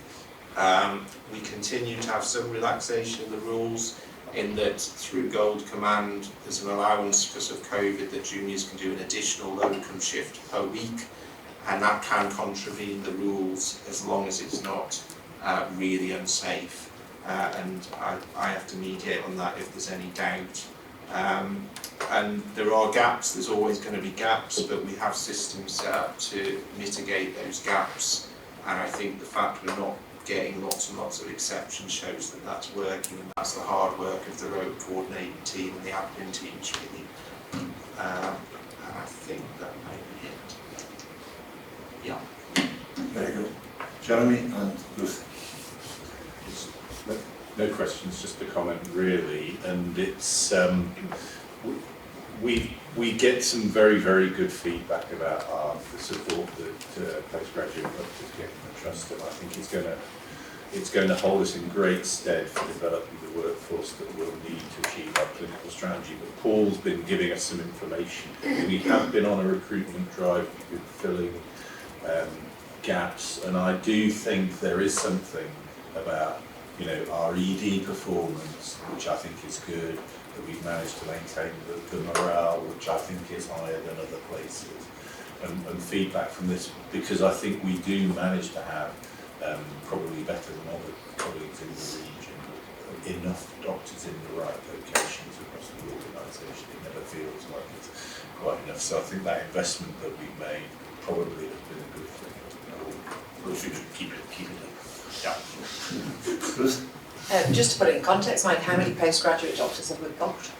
We continue to have some relaxation in the rules, in that through Gold Command there's an allowance because of COVID that juniors can do an additional locum shift per week, and that can contravene the rules as long as it's not really unsafe. And I have to mediate on that if there's any doubt. And there are gaps, there's always going to be gaps, but we have systems set up to mitigate those gaps, and I think the fact we're not getting lots and lots of exceptions shows that that's working, and that's the hard work of the road coordinating team and the admin teams really. And I think that may be it. Yeah. Very good. Jeremy and Ruth. No questions, just a comment really, and it's we get some very, very good feedback about the support that postgraduate doctors get from the trust, and I think it's going to hold us in great stead for developing the workforce that we'll need to achieve our clinical strategy. But Paul's been giving us some information. We have been on a recruitment drive, we've been filling gaps, and I do think there is something about our ED performance, which I think is good, that we've managed to maintain the morale, which I think is higher than other places, and feedback from this, because I think we do manage to have probably better than other colleagues in the region, enough doctors in the right locations across the organisation. It never feels like it's quite enough. So I think that investment that we've made probably has been a good thing. We should keep it up. Yeah. Just to put it in context, Mike, how many postgraduate doctors have we got?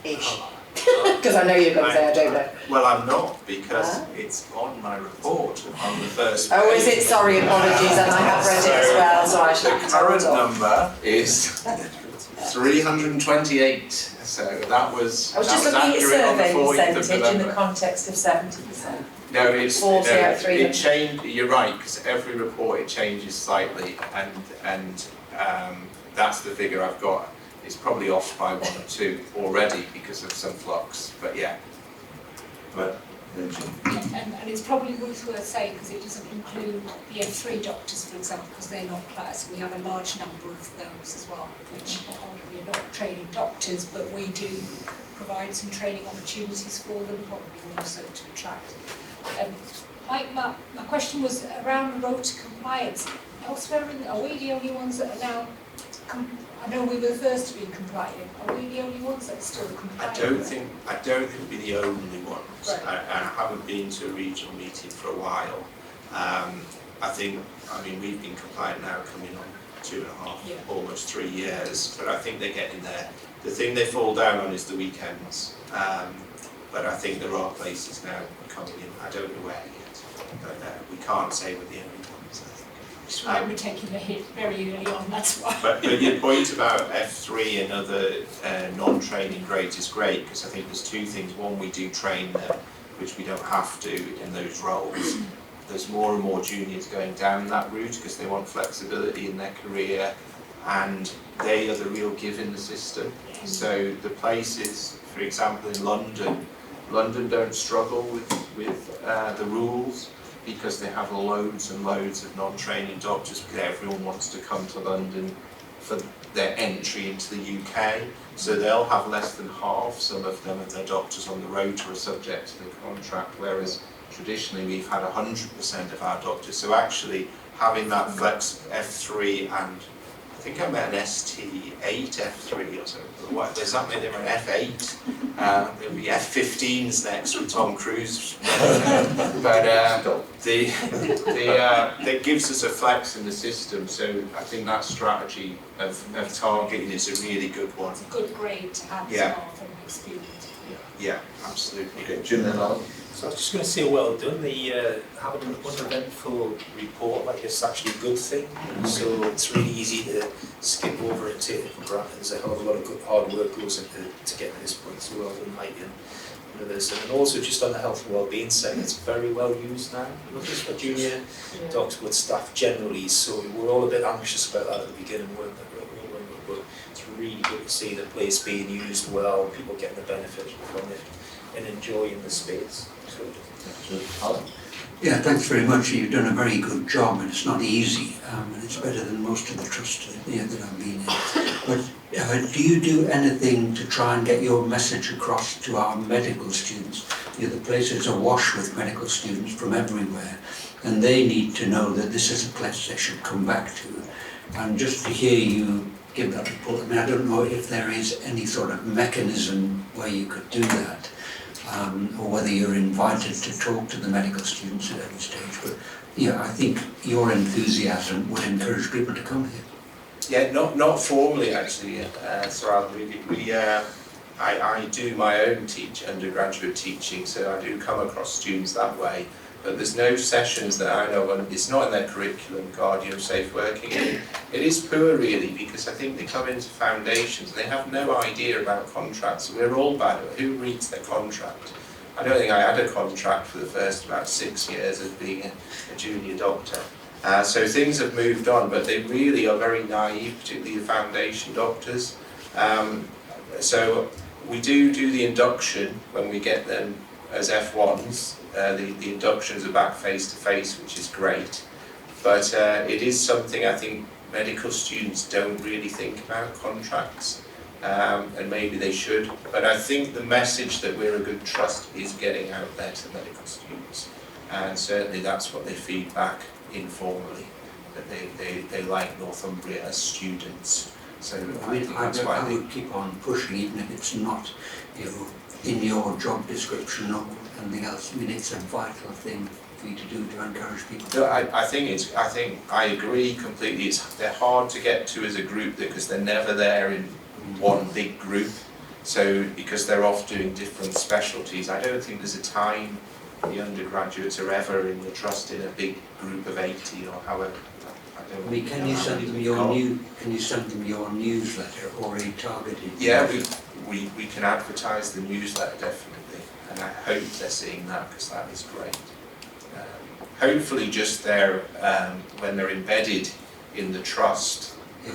Ish. Because I know you're going to say I don't know. Well, I'm not, because it's on my report on the first page. Oh, is it? Sorry, apologies, and I have read it as well, so I should have The current number is 328, so that was I was just looking at your survey percentage in the November. context of 70%. No, it's 40 out of 300. it changed. You're right, because every report it changes slightly, and that's the figure I've got. It's probably off by 1 or 2 already because of some flux, but yeah. But and it's probably worth saying, because it doesn't include the F3 doctors, for example, because they're not class. We have a large number of those as well, which we're not training doctors, but we do provide some training opportunities for them, probably also to attract. My question was around rota compliance. Elsewhere, are we the only ones that are now? I know we were the first to be compliant. Are we the only ones that are still compliant? I don't think we're the only ones. Right. I haven't been to a regional meeting for a while. I think, I mean, we've been compliant now coming on 2.5, almost 3 years, but I think they're getting there. The thing they fall down on is the weekends, but I think there are places now coming in, I don't know where yet, but we can't say we're the only ones, I think. Just remember taking a hit very early on, that's why. But your point about F3 and other non-training grades is great, because I think there's two things. One, we do train them, which we don't have to in those roles. There's more and more juniors going down that route because they want flexibility in their career, and they are the real give in the system. So the places, for example, in London don't struggle with the rules, because they have loads and loads of non-training doctors, because everyone wants to come to London for their entry into the UK. So they'll have less than half, some of them, of their doctors on the rota are subject to the contract, whereas traditionally we've had 100% of our doctors. So actually having that flex F3 and I think I'm at an ST8 F3 or something. What does that mean? They're an F8. There'll be F15s next with Tom Cruise. But that gives us a flex in the system. So I think that strategy of targeting is a really good one. It's a good grade to have as well from experience. Yeah, absolutely. Okay, Jim then Alan. So I was just going to say, well done. The having an uneventful report, like, it's actually a good thing. So it's really easy to skip over and take it for granted. There's a hell of a lot of good hard work goes into to getting to this point. So well done, Mike and others. And also just on the health and wellbeing side, it's very well used now. Not just for junior doctors, but staff generally. So we were all a bit anxious about that at the beginning, weren't we? But it's really good to see the place being used well, people getting the benefit from it and enjoying the space. Alan? Yeah, thanks very much. You've done a very good job, and it's not easy, and it's better than most of the trusts that I've been in. But do you do anything to try and get your message across to our medical students? The place is awash with medical students from everywhere, and they need to know that this is a place they should come back to. And just to hear you give that report, I mean, I don't know if there is any sort of mechanism where you could do that. Or whether you're invited to talk to the medical students at every stage, but yeah, I think your enthusiasm would encourage people to come here. Yeah, not formally actually, so I do my own undergraduate teaching, so I do come across students that way, but there's no sessions that I know of, it's not in their curriculum, Guardian Safe Working. It is poor really, because I think they come into foundations and they have no idea about contracts. We're all bad at who reads their contract. I don't think I had a contract for the first about 6 years of being a junior doctor. So things have moved on, but they really are very naive, particularly the foundation doctors. So we do the induction when we get them as F1s. The inductions are back face to face, which is great. But it is something I think medical students don't really think about, contracts, and maybe they should. But I think the message that we're a good trust is getting out there to medical students. And certainly that's what they feed back informally, that they like Northumbria as students. So I think that's why I would keep on pushing, even if it's not, in your job description or anything else. I mean, it's a vital thing for you to do to encourage people. No, I think I agree completely. They're hard to get to as a group because they're never there in one big group. So because they're off doing different specialties, I don't think there's a time the undergraduates are ever in the trust in a big group of 80 or however. I mean, can you send them your newsletter or a targeted? Yeah, we can advertise the newsletter definitely, and I hope they're seeing that because that is great. Hopefully, just there when they're embedded in the trust, you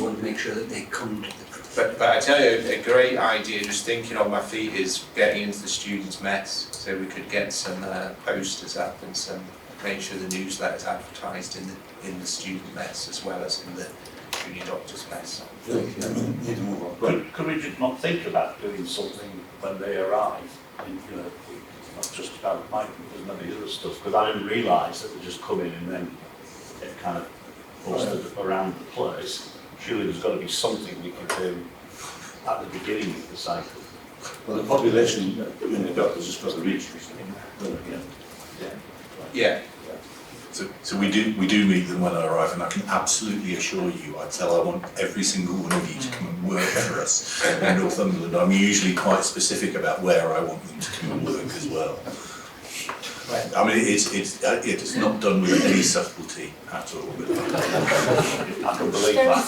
want to make sure that they come to the trust. But I tell you, a great idea, just thinking on my feet, is getting into the students' mess. So we could get some posters up and make sure the newsletter's advertised in the student mess as well as in the junior doctor's mess. Could we just not think about doing something when they arrive? And, not just about Mike, there's many other stuff, because I didn't realise that they just come in and then get kind of posted around the place. Surely there's got to be something we can do at the beginning of the cycle. Well, the population, the doctors has got to reach. Yeah. So we do meet them when I arrive, and I can absolutely assure you, I want every single one of you to come and work for us in Northumberland. I'm usually quite specific about where I want them to come and work as well. I mean, it's not done with any subtlety at all. I can believe that.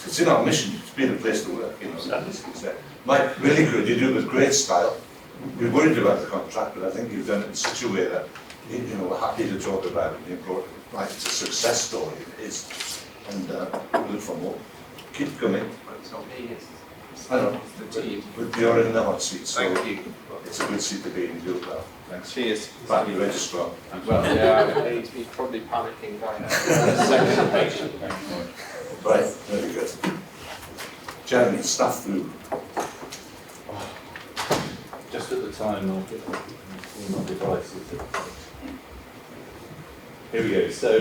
It's in our mission to be in a place to work, you know. Mike, really good, you do it with great style. We're worried about the contract, but I think you've done it in such a way that, you know, we're happy to talk about it. You've brought, like, it's a success story, it is. And we look for more. Keep coming. It's not me, it's I know, the team. but you're in the hot seat, so Thank you. it's a good seat to be in, you do it well. Thanks. Cheers. Thank you, Registrar. Well, yeah, he's probably panicking by now. Right, very good. Jeremy, staff food. Just at the time of my devices. Here we go. So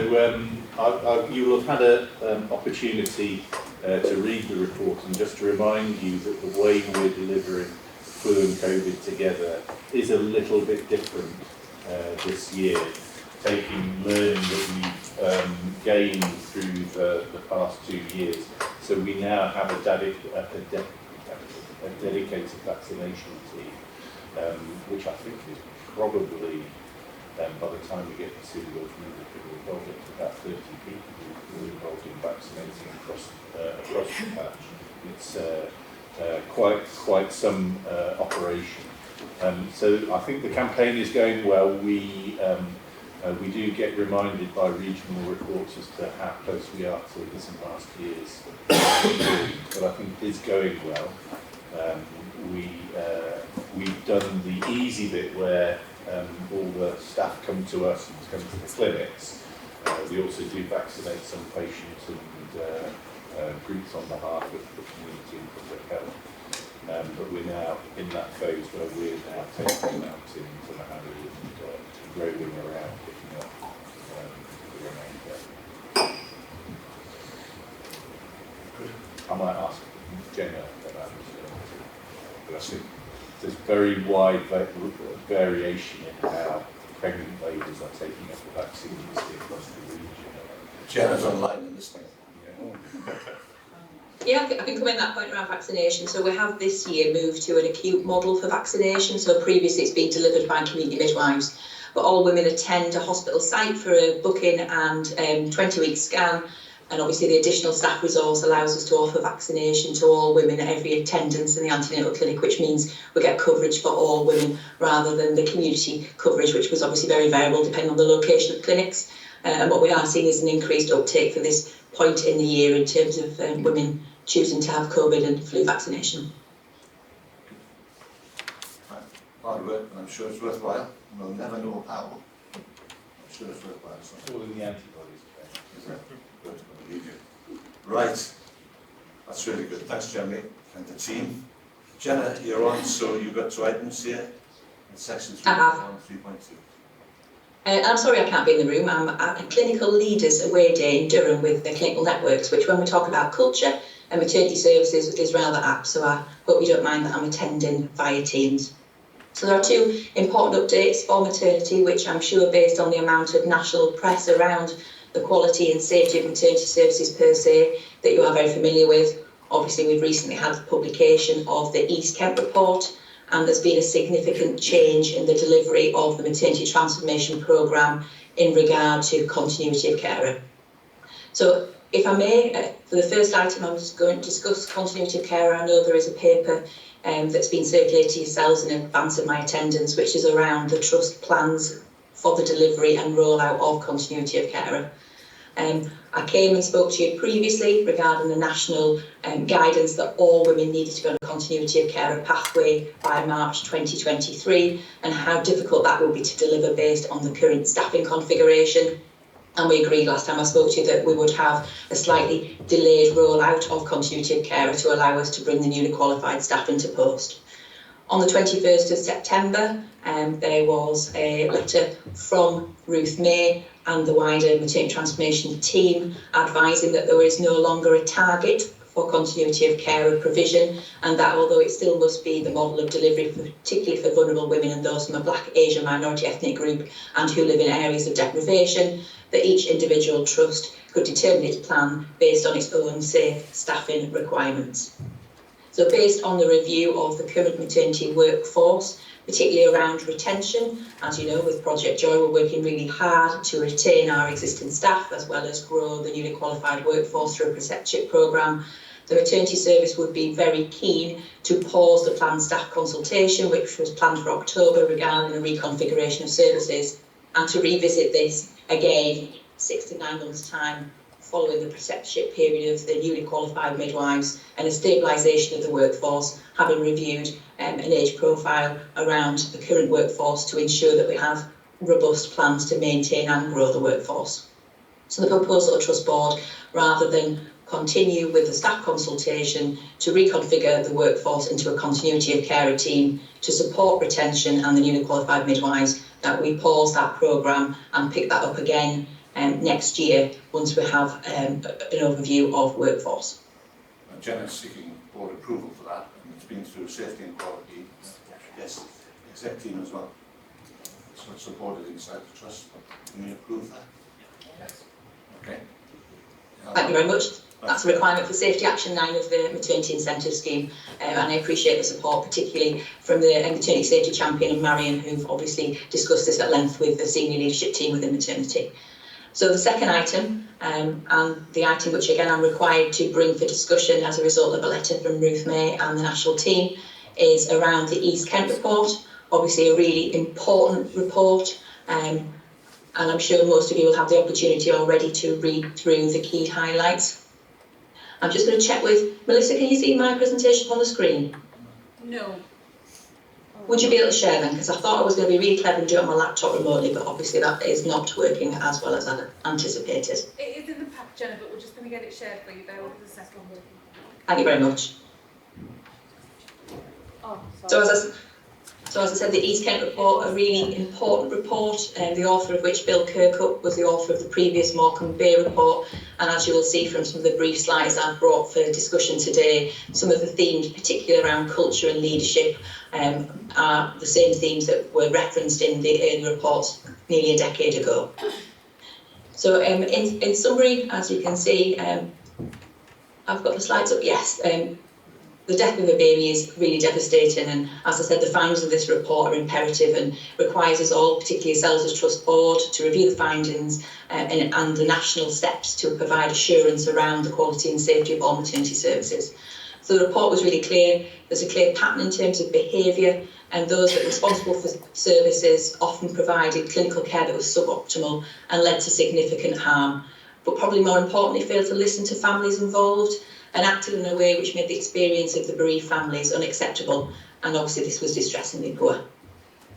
you will have had an opportunity to read the report, and just to remind you that the way we're delivering flu and COVID together is a little bit different this year, taking learning that we've gained through the past 2 years. So we now have a dedicated vaccination team, which I think is probably, by the time we get to involved up to about 30 people who are involved in vaccinating across the patch. It's quite some operation. So I think the campaign is going well. We do get reminded by regional reports as to how close we are to this and last year's, but I think it is going well. We've done the easy bit where all the staff come to us and come to the clinics. We also do vaccinate some patients and groups on behalf of the community and public health. But we're now in that phase where we're now taking them out into the Harry and roving around picking up the remainder. I might ask Jenna about this, but I think there's very wide variation in how pregnant ladies are taking up the vaccines across the region. Jenna's online in this thing. Yeah, I can come in that point around vaccination. So we have this year moved to an acute model for vaccination. So previously it's been delivered by community midwives, but all women attend a hospital site for a booking and 20-week scan. And obviously the additional staff resource allows us to offer vaccination to all women at every attendance in the antenatal clinic, which means we get coverage for all women rather than the community coverage, which was obviously very variable depending on the location of clinics. And what we are seeing is an increased uptake for this point in the year in terms of women choosing to have COVID and flu vaccination. Hard work, and I'm sure it's worthwhile. We'll never know how. I'm sure it's worthwhile. So. All in the antibodies. Good, I believe you. Right, that's really good. Thanks, Jeremy, and the team. Jenna, you're on, so you've got 2 items here in section 3.1 and 3.2. I'm sorry I can't be in the room. I'm at a Clinical Leaders Away Day in Durham with the Clinical Networks, which when we talk about culture and maternity services is rather apt, so I hope you don't mind that I'm attending via Teams. So there are 2 important updates for maternity, which I'm sure based on the amount of national press around the quality and safety of maternity services per se, that you are very familiar with. Obviously we've recently had the publication of the East Kent report, and there's been a significant change in the delivery of the maternity transformation programme in regard to continuity of carer. So if I may, for the first item I'm just going to discuss continuity of care. I know there is a paper that's been circulated to yourselves in advance of my attendance, which is around the trust plans for the delivery and rollout of continuity of carer. I came and spoke to you previously regarding the national guidance that all women needed to be on a continuity of care pathway by March 2023, and how difficult that will be to deliver based on the current staffing configuration. And we agreed last time I spoke to you that we would have a slightly delayed rollout of continuity of care to allow us to bring the newly qualified staff into post. On the 21st of September, there was a letter from Ruth May and the wider maternity transformation team advising that there is no longer a target for continuity of care and provision, and that although it still must be the model of delivery, particularly for vulnerable women and those from a Black, Asian, minority ethnic group and who live in areas of deprivation, that each individual trust could determine its plan based on its own safe staffing requirements. So based on the review of the current maternity workforce, particularly around retention, as you know, with Project Joy, we're working really hard to retain our existing staff as well as grow the newly qualified workforce through a preceptorship programme. The maternity service would be very keen to pause the planned staff consultation, which was planned for October regarding the reconfiguration of services, and to revisit this again 6 to 9 months' time following the preceptorship period of the newly qualified midwives and a stabilisation of the workforce, having reviewed an age profile around the current workforce to ensure that we have robust plans to maintain and grow the workforce. So the proposal of Trust Board, rather than continue with the staff consultation, to reconfigure the workforce into a continuity of carer team to support retention and the newly qualified midwives, that we pause that programme and pick that up again next year once we have an overview of workforce. Janet's seeking board approval for that, and it's been through safety and quality, yes, exec team as well. So it's supported inside the trust. Can we approve that? Yes. Okay. Thank you very much. That's a requirement for Safety Action 9 of the Maternity Incentive Scheme, and I appreciate the support, particularly from the Maternity Safety Champion and Marion, who've obviously discussed this at length with the senior leadership team within maternity. So the second item, and the item which again I'm required to bring for discussion as a result of a letter from Ruth May and the national team, is around the East Kent report. Obviously a really important report, and I'm sure most of you will have the opportunity already to read through the key highlights. I'm just going to check with Melissa, can you see my presentation on the screen? No. Would you be able to share then? Because I thought I was going to be really clever and do it on my laptop remotely, but obviously that is not working as well as I'd anticipated. It is in the pack, Jenna, but we're just going to get it shared for you. Bear with us a second. Thank you very much. Oh, So as I said, the East Kent report, a really important report, the author of which, Bill Kirkup, was the author of the previous Morecambe Bay report. And as you will see from some of the brief slides I've brought for discussion today, some of the themes, particularly around culture and leadership, are the same themes that were referenced in the early reports nearly a decade ago. So in summary, as you can see, I've got the slides up, yes. The death of a baby is really devastating, and as I said, the findings of this report are imperative and requires us all, particularly yourselves as Trust Board, to review the findings and the national steps to provide assurance around the quality and safety of all maternity services. So the report was really clear. There's a clear pattern in terms of behaviour, and those that were responsible for services often provided clinical care that was suboptimal and led to significant harm, but probably more importantly failed to listen to families involved and acted in a way which made the experience of the bereaved families unacceptable, and obviously this was distressingly poor.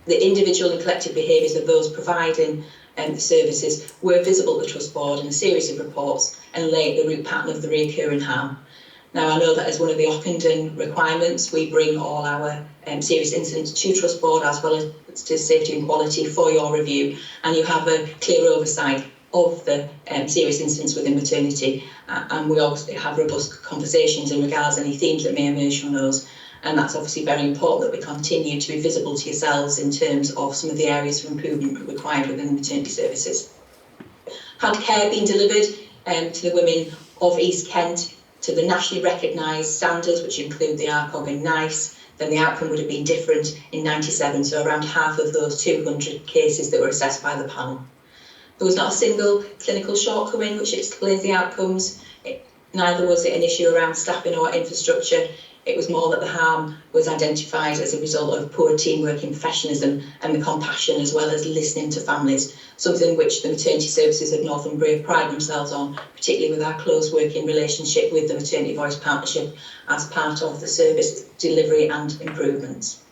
The individual and collective behaviours of those providing the services were visible at the Trust Board in a series of reports and lay at the root pattern of the recurring harm. Now I know that as one of the Ockenden requirements, we bring all our serious incidents to Trust Board as well as to safety and quality for your review, and you have a clear oversight of the serious incidents within maternity, and we obviously have robust conversations in regards to any themes that may emerge from those, and that's obviously very important that we continue to be visible to yourselves in terms of some of the areas for improvement required within the maternity services. Had care been delivered to the women of East Kent to the nationally recognised standards, which include the ARCOG and NICE, then the outcome would have been different in 97, so around half of those 200 cases that were assessed by the panel. There was not a single clinical shortcoming which explains the outcomes. Neither was it an issue around staffing or infrastructure. It was more that the harm was identified as a result of poor teamwork and professionalism and the compassion as well as listening to families, something which the maternity services at Northumbria pride themselves on, particularly with our close working relationship with the Maternity Voice Partnership as part of the service delivery and improvements.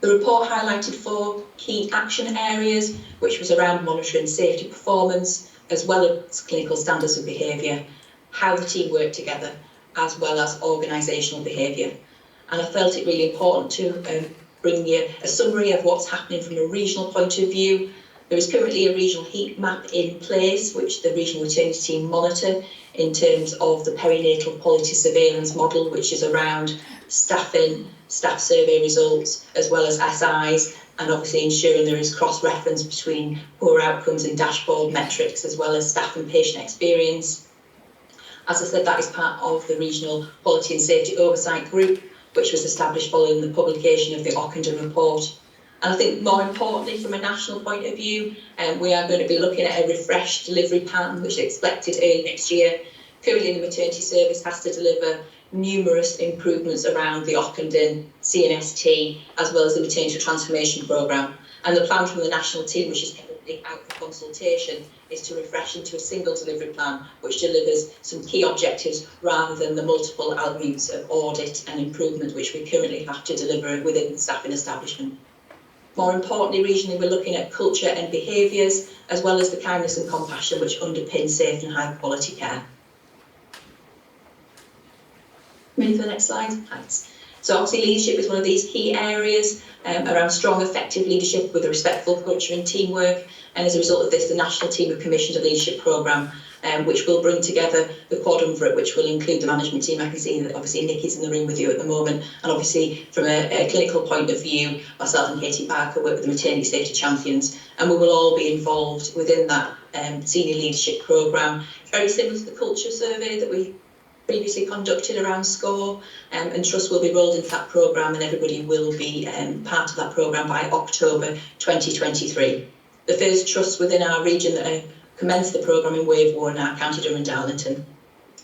The report highlighted 4 key action areas, which was around monitoring safety performance, as well as clinical standards of behaviour, how the team worked together, as well as organisational behaviour. And I felt it really important to bring you a summary of what's happening from a regional point of view, There is currently a regional heat map in place, which the regional maternity team monitor in terms of the perinatal quality surveillance model, which is around staffing, staff survey results, as well as SIs, and obviously ensuring there is cross-reference between poor outcomes and dashboard metrics, as well as staff and patient experience. As I said, that is part of the Regional Quality and Safety Oversight Group, which was established following the publication of the Ockenden report. And I think more importantly, from a national point of view, we are going to be looking at a refreshed delivery pattern, which is expected early next year. Currently, the maternity service has to deliver numerous improvements around the Ockenden CNST, as well as the maternity transformation programme. And the plan from the national team, which is currently out for consultation, is to refresh into a single delivery plan, which delivers some key objectives rather than the multiple avenues of audit and improvement, which we currently have to deliver within the staffing establishment. More importantly, regionally, we're looking at culture and behaviours, as well as the kindness and compassion which underpin safe and high quality care. Ready for the next slide? Thanks. So obviously leadership is one of these key areas around strong, effective leadership with a respectful culture and teamwork. And as a result of this, the national team have commissioned a leadership programme which will bring together the quadrumvirate, which will include the management team. I can see that obviously Nikki's in the room with you at the moment, and obviously from a clinical point of view, myself and Katie Parker work with the maternity safety champions, and we will all be involved within that senior leadership programme. Very similar to the culture survey that we previously conducted around SCORE, and trust will be rolled into that programme, and everybody will be part of that programme by October 2023. The first trusts within our region that commenced the programme in Wave 1 are County Durham and Darlington,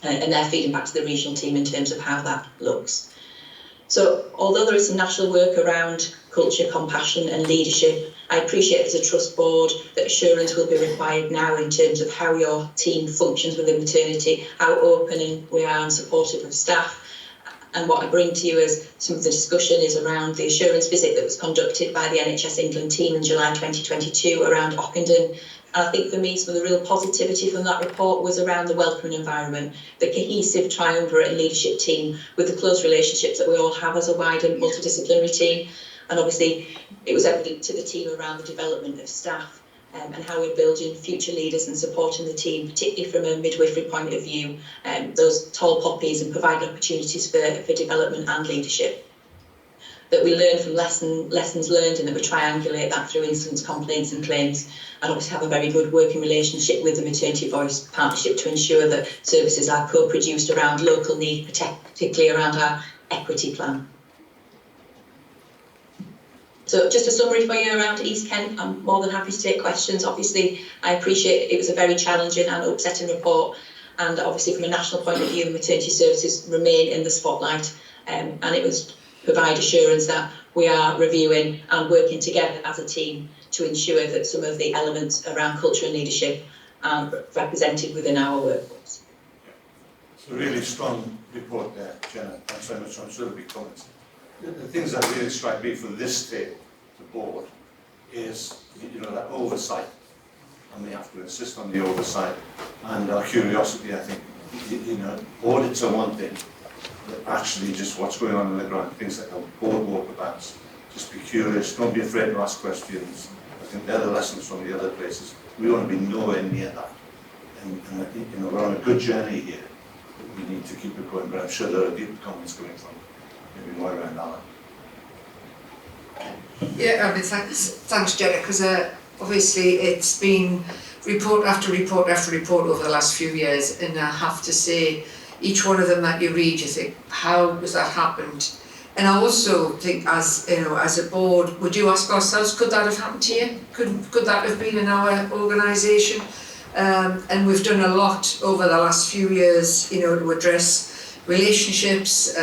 and they're feeding back to the regional team in terms of how that looks. So although there is some national work around culture, compassion and leadership, I appreciate as a trust board that assurance will be required now in terms of how your team functions within maternity, how open we are and supportive of staff. And what I bring to you as some of the discussion is around the assurance visit that was conducted by the NHS England team in July 2022 around Ockenden. And I think for me, some of the real positivity from that report was around the welcoming environment, the cohesive triumvirate and leadership team with the close relationships that we all have as a wider multidisciplinary team. And obviously, it was evident to the team around the development of staff and how we're building future leaders and supporting the team, particularly from a midwifery point of view, those tall poppies and providing opportunities for development and leadership. That we learn from lessons learned and that we triangulate that through incidents, complaints and claims, and obviously have a very good working relationship with the Maternity Voice Partnership to ensure that services are co-produced around local need, particularly around our equity plan. So just a summary for you around East Kent. I'm more than happy to take questions. Obviously, I appreciate it was a very challenging and upsetting report, and obviously from a national point of view, the maternity services remain in the spotlight, and it was provide assurance that we are reviewing and working together as a team to ensure that some of the elements around culture and leadership are represented within our workforce. It's a really strong report there, Jenna. Thanks very much. I'm sure there'll be comments. The things that really strike me from this table, the board, is that oversight, and we have to insist on the oversight and our curiosity. I think audits are one thing, but actually just what's going on in the ground, things like our board walkabouts. Just be curious. Don't be afraid to ask questions. I think they're the lessons from the other places. We want to be nowhere near that, and we're on a good journey here. We need to keep it going, but I'm sure there are deep comments coming from. Maybe more around Alan. Yeah, thanks Jenna, because obviously it's been report after report after report over the last few years, and I have to say, each one of them that you read, you think, how has that happened? And I also think, as a board, we do ask ourselves, could that have happened here? Could that have been in our organisation? And we've done a lot over the last few years, to address relationships,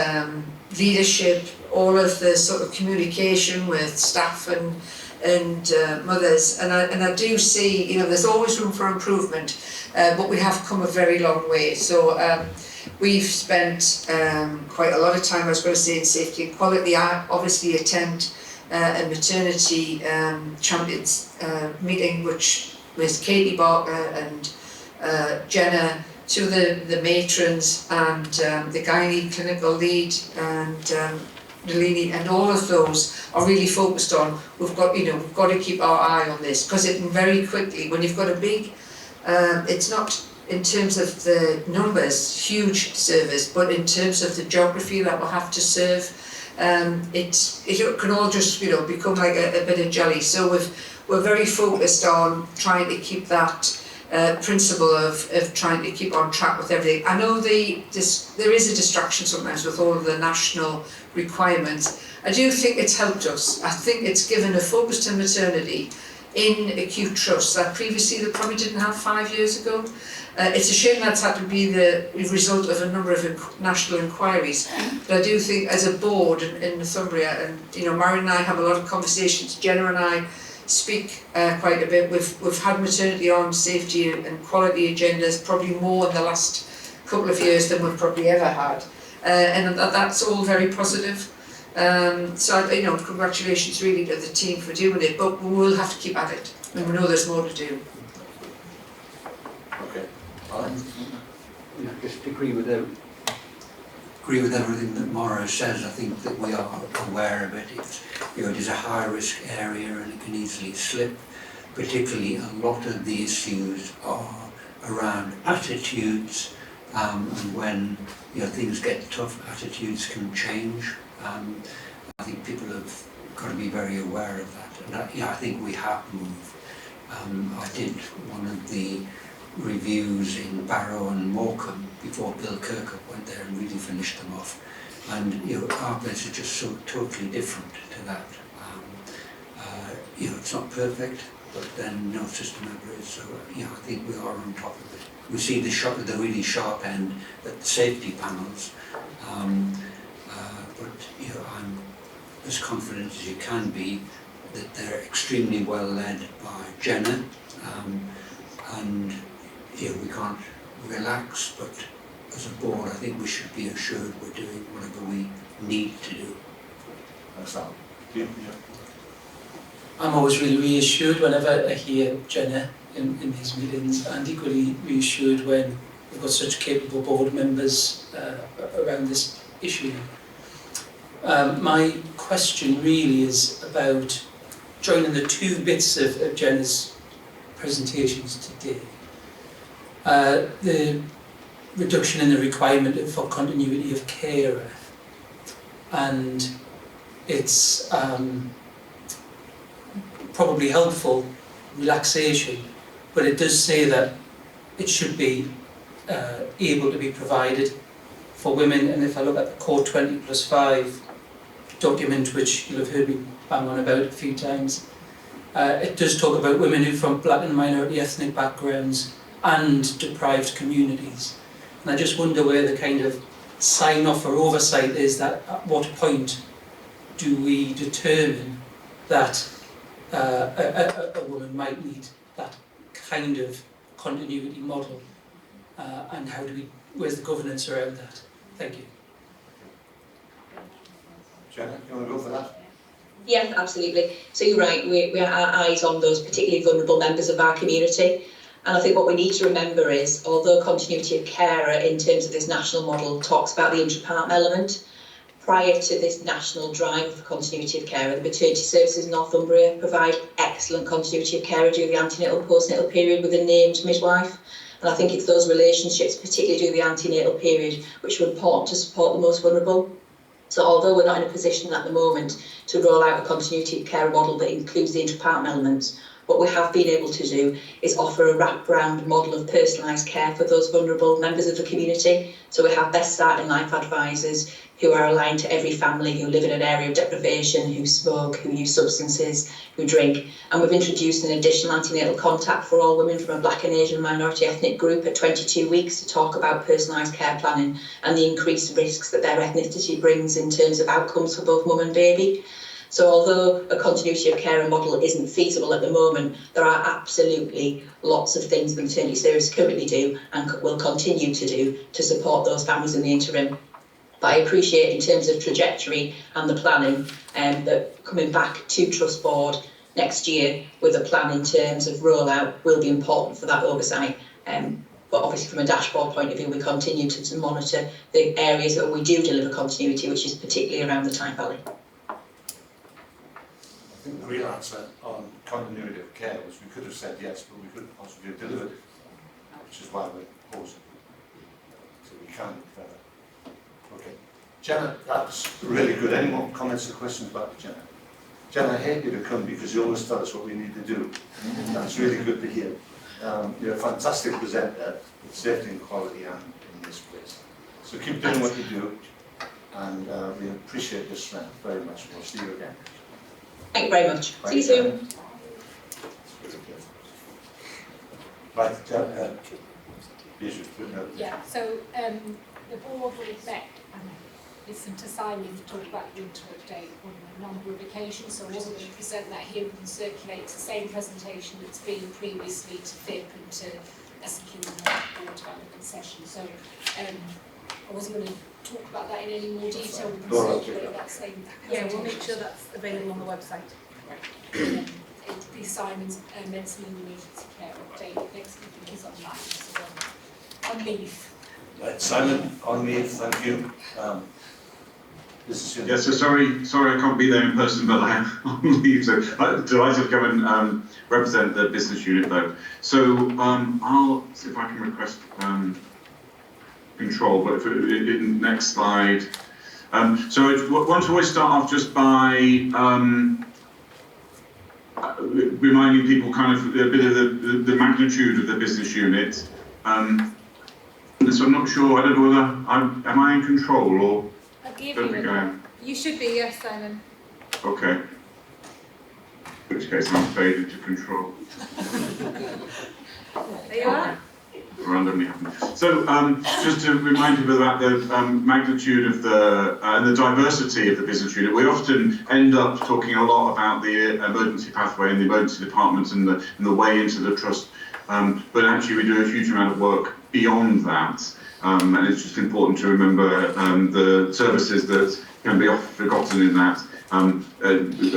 leadership, all of the sort of communication with staff and mothers, and I do see, there's always room for improvement, but we have come a very long way. So we've spent quite a lot of time, I was going to say, in safety and quality. I obviously attend a maternity champions meeting, which with Katie Barker and Jenna, two of the matrons, and the gynae clinical lead, and Nalini, and all of those are really focused on, we've got to keep our eye on this, because it can very quickly, when you've got a big, it's not in terms of the numbers, huge service, but in terms of the geography that we'll have to serve, it can all just become like a bit of jelly. So we're very focused on trying to keep that principle of trying to keep on track with everything. I know there is a distraction sometimes with all of the national requirements. I do think it's helped us. I think it's given a focus to maternity in acute trust that previously they probably didn't have 5 years ago. It's a shame that's had to be the result of a number of national inquiries, but I do think as a board in Northumbria, and Marion and I have a lot of conversations, Jenna and I speak quite a bit. We've had maternity on safety and quality agendas probably more in the last couple of years than we've probably ever had, and that's all very positive. So congratulations really to the team for doing it, but we will have to keep at it, and we know there's more to do. Okay. Just agree with everything that Maura says. I think that we are aware of it. It is a high risk area and it can easily slip. Particularly, a lot of the issues are around attitudes, and when things get tough, attitudes can change. I think people have got to be very aware of that, and I think we have moved. I did one of the reviews in Barrow and Morecambe before Bill Kirkup went there and really finished them off, and our place is just so totally different to that. It's not perfect, but then no system ever is. So I think we are on top of it. We see the really sharp end at the safety panels, but I'm as confident as you can be that they're extremely well led by Jenna, and we can't relax, but as a board I think we should be assured we're doing whatever we need to do. That's all. Yeah. I'm always really reassured whenever I hear Jenna in these meetings, and equally reassured when we've got such capable board members around this issue. My question really is about joining the two bits of Jenna's presentations today. The reduction in the requirement for continuity of care, and it's probably helpful relaxation, but it does say that it should be able to be provided for women. And if I look at the Core 20+5 document, which you'll have heard me bang on about a few times, it does talk about women who from black and minority ethnic backgrounds and deprived communities. And I just wonder where the kind of sign-off or oversight is, that at what point do we determine that a woman might need that kind of continuity model, and where's the governance around that? Thank you. Jenna, you want to go for that? Yes, absolutely. So you're right, we have our eyes on those particularly vulnerable members of our community. And I think what we need to remember is, although continuity of care in terms of this national model talks about the intra-partner element, prior to this national drive for continuity of care, the maternity services in Northumbria provide excellent continuity of care during the antenatal and postnatal period with a named midwife. And I think it's those relationships, particularly during the antenatal period, which are important to support the most vulnerable. So although we're not in a position at the moment to roll out a continuity of care model that includes the intra-partner elements, what we have been able to do is offer a wraparound model of personalised care for those vulnerable members of the community. So we have Best Start in Life advisors who are aligned to every family who live in an area of deprivation, who smoke, who use substances, who drink. And we've introduced an additional antenatal contact for all women from a Black and Asian minority ethnic group at 22 weeks to talk about personalised care planning and the increased risks that their ethnicity brings in terms of outcomes for both mum and baby. So although a continuity of care model isn't feasible at the moment, there are absolutely lots of things the maternity service currently do and will continue to do to support those families in the interim. But I appreciate in terms of trajectory and the planning that coming back to Trust Board next year with a plan in terms of rollout will be important for that oversight. But but obviously from a dashboard point of view, we continue to monitor the areas that we do deliver continuity, which is particularly around the Tyne Valley. I think the real answer on continuity of care was we could have said yes, but we couldn't possibly have delivered it, which is why we're pausing. So we can do better. Okay. Jenna, that's really good. Any more comments or questions about Jenna? Jenna, I hate you to come because you always tell us what we need to do. That's really good to hear. You're a fantastic presenter with safety and quality and in this place. So keep doing what you do, and we appreciate your strength very much. We'll see you again. Thank you very much. See you soon. Right, yeah, so the board will met and listened to Simon talk about the winter update on a number of occasions, so I wasn't going to present that here. We can circulate the same presentation that's been previously to FIP and to SQ and the board development session. So I wasn't going to talk about that in any more detail. We can circulate that same presentation. Yeah, we'll make sure that's available on the website. It'll be Simon's medicine and emergency care update next week. He's online, so on leave. Right, Simon, on leave, thank you. This is your... Yes, so sorry I can't be there in person, but I am on leave, so I'm delighted to come and represent the business unit though. So I'll see if I can request control, but if next slide. So I want to always start off just by reminding people kind of a bit of the magnitude of the business unit. So I'm not sure, I don't know whether am I in control or don't think I am. You should be, yes, Simon. Okay. In which case I'm faded to control. There you are. Randomly happened. So just to remind you about the magnitude of and the diversity of the business unit, we often end up talking a lot about the emergency pathway and the emergency department and the way into the trust, but actually we do a huge amount of work beyond that, and it's just important to remember the services that can be often forgotten in that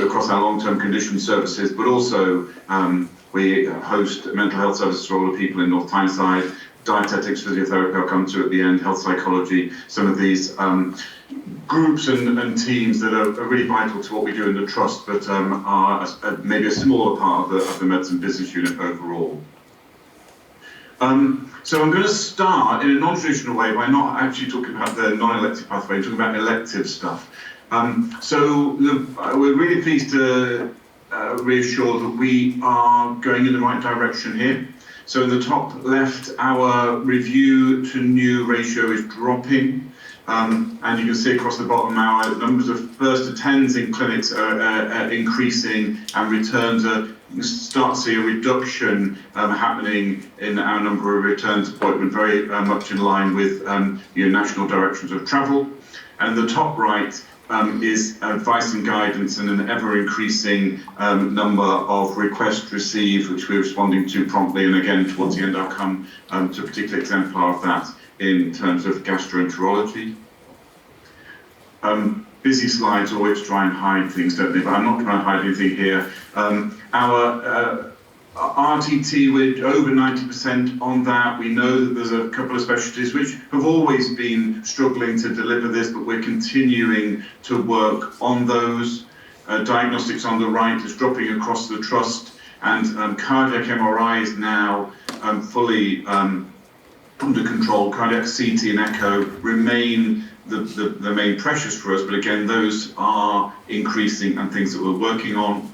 across our long-term condition services, but also we host mental health services for older people in North Tyneside, dietetics, physiotherapy I'll come to at the end, health psychology, some of these groups and teams that are really vital to what we do in the trust, but are maybe a smaller part of the medicine business unit overall. So I'm going to start in a non-traditional way by not actually talking about the non-elective pathway, I'm talking about elective stuff. We're really pleased to reassure that we are going in the right direction here. So in the top left, our review to new ratio is dropping. And you can see across the bottom our numbers of first attends in clinics are increasing, and returns are, you start to see a reduction happening in our number of returns appointment, very much in line with national directions of travel. And the top right is advice and guidance, and an ever-increasing number of requests received, which we're responding to promptly. And again, towards the end, I'll come to a particular exemplar of that in terms of gastroenterology. Busy slides always try and hide things, don't they? But I'm not trying to hide anything here. Our RTT, we're over 90% on that. We know that there's a couple of specialties which have always been struggling to deliver this, but we're continuing to work on those. Diagnostics on the right is dropping across the trust, and cardiac MRI is now fully under control. Cardiac CT and echo remain the main pressures for us, but again, those are increasing and things that we're working on.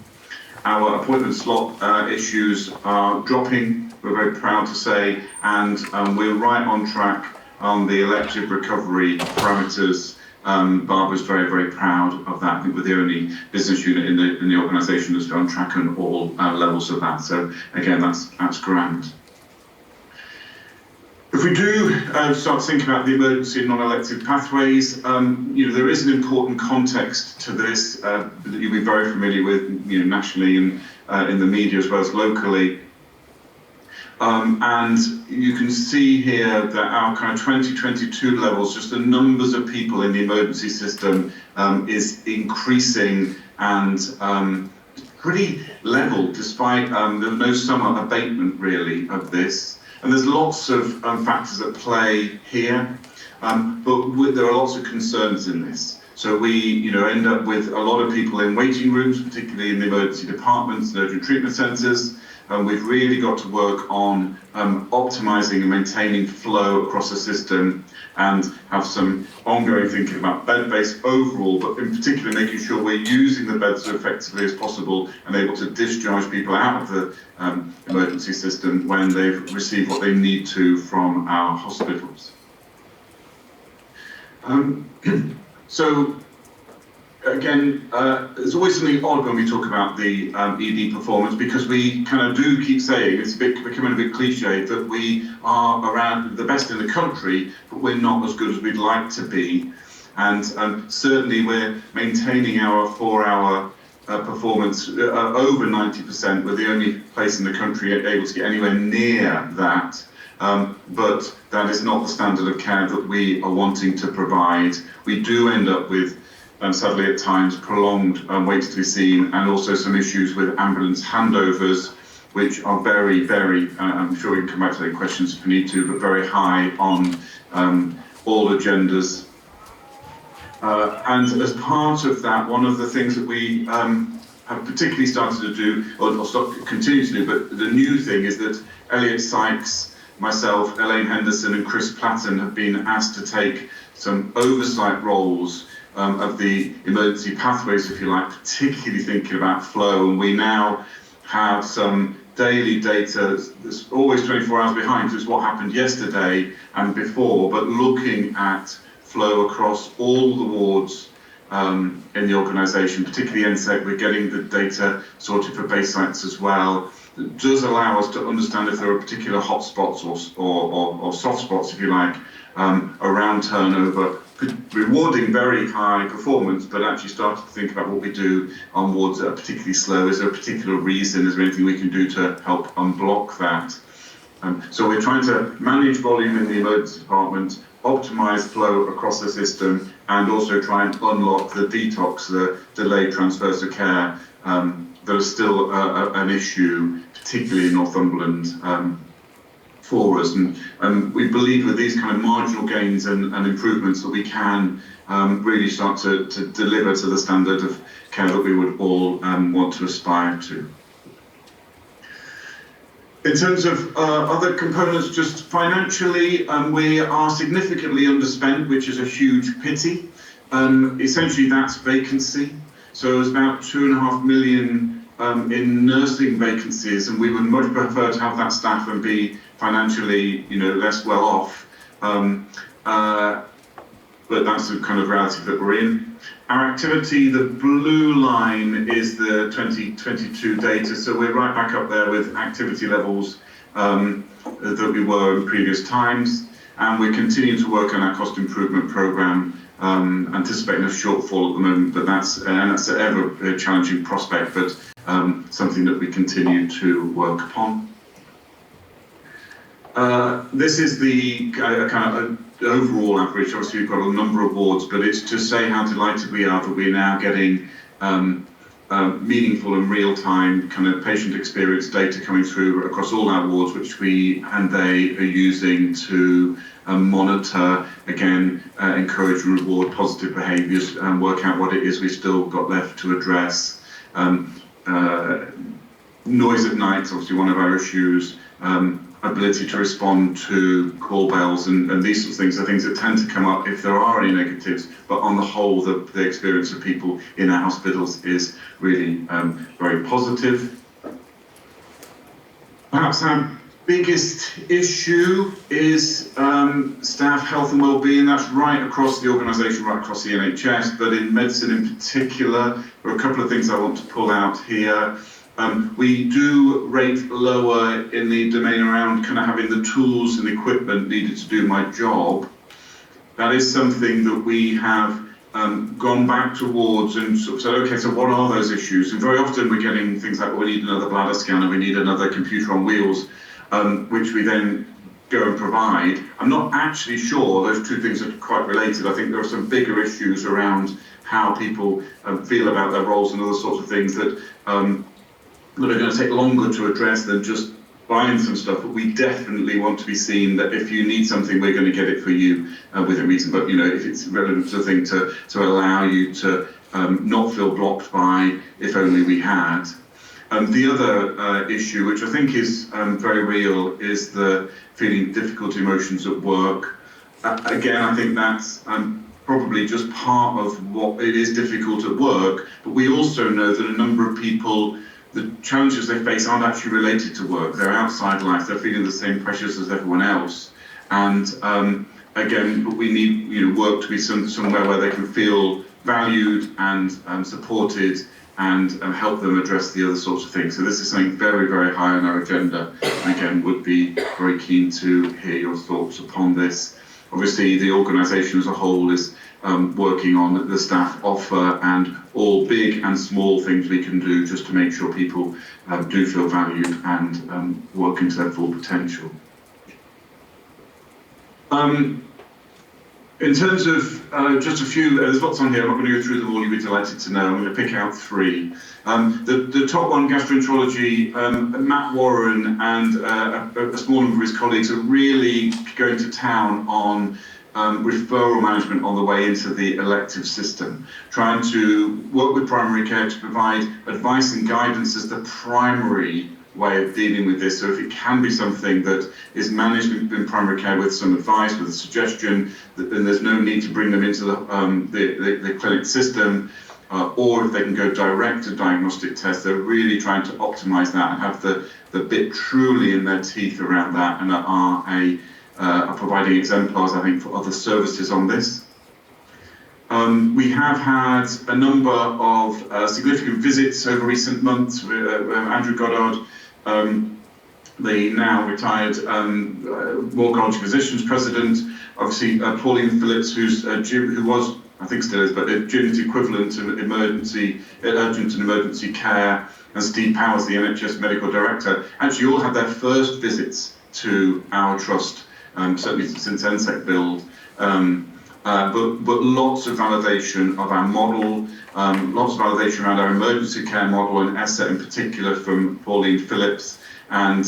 Our appointment slot issues are dropping, we're very proud to say, and we're right on track on the elective recovery parameters. Barbara's very, very proud of that. I think we're the only business unit in the organisation that's on track on all levels of that. So again, that's grand. If we do start thinking about the emergency and non-elective pathways, there is an important context to this that you'll be very familiar with, nationally and in the media as well as locally. And you can see here that our kind of 2022 levels, just the numbers of people in the emergency system is increasing and pretty level, despite there's no summer abatement really of this. And there's lots of factors at play here, but there are lots of concerns in this. So we, end up with a lot of people in waiting rooms, particularly in the emergency departments and urgent treatment centres. We've really got to work on optimising and maintaining flow across the system, and have some ongoing thinking about bed base overall, but in particular making sure we're using the beds as effectively as possible and able to discharge people out of the emergency system when they've received what they need to from our hospitals. So again, there's always something odd when we talk about the ED performance, because we kind of do keep saying, it's becoming a bit cliche, that we are around the best in the country, but we're not as good as we'd like to be. And certainly we're maintaining our 4-hour performance over 90%. We're the only place in the country able to get anywhere near that. But that is not the standard of care that we are wanting to provide. We do end up with, sadly at times, prolonged waits to be seen, and also some issues with ambulance handovers, which are very, very, I'm sure we can come back to the questions if we need to, but very high on all agendas. And as part of that, one of the things that we have particularly started to do, or continue to do, but the new thing is that Elliot Sykes, myself, Elaine Henderson and Chris Platten have been asked to take some oversight roles of the emergency pathways, if you like, particularly thinking about flow. And we now have some daily data that's always 24 hours behind, so it's what happened yesterday and before, but looking at flow across all the wards in the organisation, particularly NSEC. We're getting the data sorted for base sites as well. It does allow us to understand if there are particular hotspots or soft spots, if you like, around turnover, rewarding very high performance, but actually starting to think about what we do on wards that are particularly slow. Is there a particular reason? Is there anything we can do to help unblock that? So we're trying to manage volume in the emergency department, optimise flow across the system, and also try and unlock the detox, the delayed transfers of care that are still an issue, particularly in Northumberland, for us. And we believe with these kind of marginal gains and improvements that we can really start to deliver to the standard of care that we would all want to aspire to. In terms of other components, just financially, we are significantly underspent, which is a huge pity. Essentially, that's vacancy. So it's about 2.5 million in nursing vacancies, and we would much prefer to have that staff and be financially, less well off. But that's the kind of reality that we're in. Our activity, the blue line is the 2022 data, so we're right back up there with activity levels that we were in previous times, and we're continuing to work on our cost improvement programme, anticipating a shortfall at the moment, but that's an ever challenging prospect, but something that we continue to work upon. This is the kind of overall average. Obviously, we've got a number of wards, but it's to say how delighted we are that we're now getting meaningful and real-time kind of patient experience data coming through across all our wards, which we and they are using to monitor, again, encourage and reward positive behaviours and work out what it is we've still got left to address. Noise at night is obviously one of our issues. Ability to respond to call bells and these sorts of things are things that tend to come up if there are any negatives, but on the whole the experience of people in our hospitals is really very positive. Perhaps our biggest issue is staff health and well-being. That's right across the organisation, right across the NHS, but in medicine in particular, there are a couple of things I want to pull out here. We do rate lower in the domain around kind of having the tools and equipment needed to do my job. That is something that we have gone back towards and sort of said, okay, so what are those issues? And very often we're getting things like, well, we need another bladder scanner, we need another computer on wheels, which we then go and provide. I'm not actually sure those two things are quite related. I think there are some bigger issues around how people feel about their roles and other sorts of things that are going to take longer to address than just buying some stuff, but we definitely want to be seen that if you need something, we're going to get it for you within reason. But you know, if it's relevant to the thing to allow you to not feel blocked by if only we had. The other issue, which I think is very real, is the feeling difficult emotions at work. Again, I think that's probably just part of what it is difficult at work, but we also know that a number of people, the challenges they face aren't actually related to work. They're outside life, they're feeling the same pressures as everyone else. And again, we need work to be somewhere where they can feel valued and supported and help them address the other sorts of things. So this is something very, very high on our agenda. And again, would be very keen to hear your thoughts upon this. Obviously, the organisation as a whole is working on the staff offer and all big and small things we can do just to make sure people do feel valued and working to their full potential. In terms of just a few, there's lots on here, I'm not going to go through them all, you'll be delighted to know. I'm going to pick out three. The top one, gastroenterology, Matt Warren and a small number of his colleagues are really going to town on referral management on the way into the elective system, trying to work with primary care to provide advice and guidance as the primary way of dealing with this. So if it can be something that is managed in primary care with some advice, with a suggestion, then there's no need to bring them into the clinic system, or if they can go direct to diagnostic tests, they're really trying to optimise that and have the bit truly in their teeth around that, and are providing exemplars, I think, for other services on this. We have had a number of significant visits over recent months. Andrew Goddard, the now retired Moore College Physicians President, obviously Pauline Phillips, who was, I think still is, but a GIMS equivalent to urgent and emergency care, and Steve Powers, the NHS Medical Director, actually all had their first visits to our trust, certainly since NSEC build. But lots of validation of our model, lots of validation around our emergency care model and ESSA in particular from Pauline Phillips, and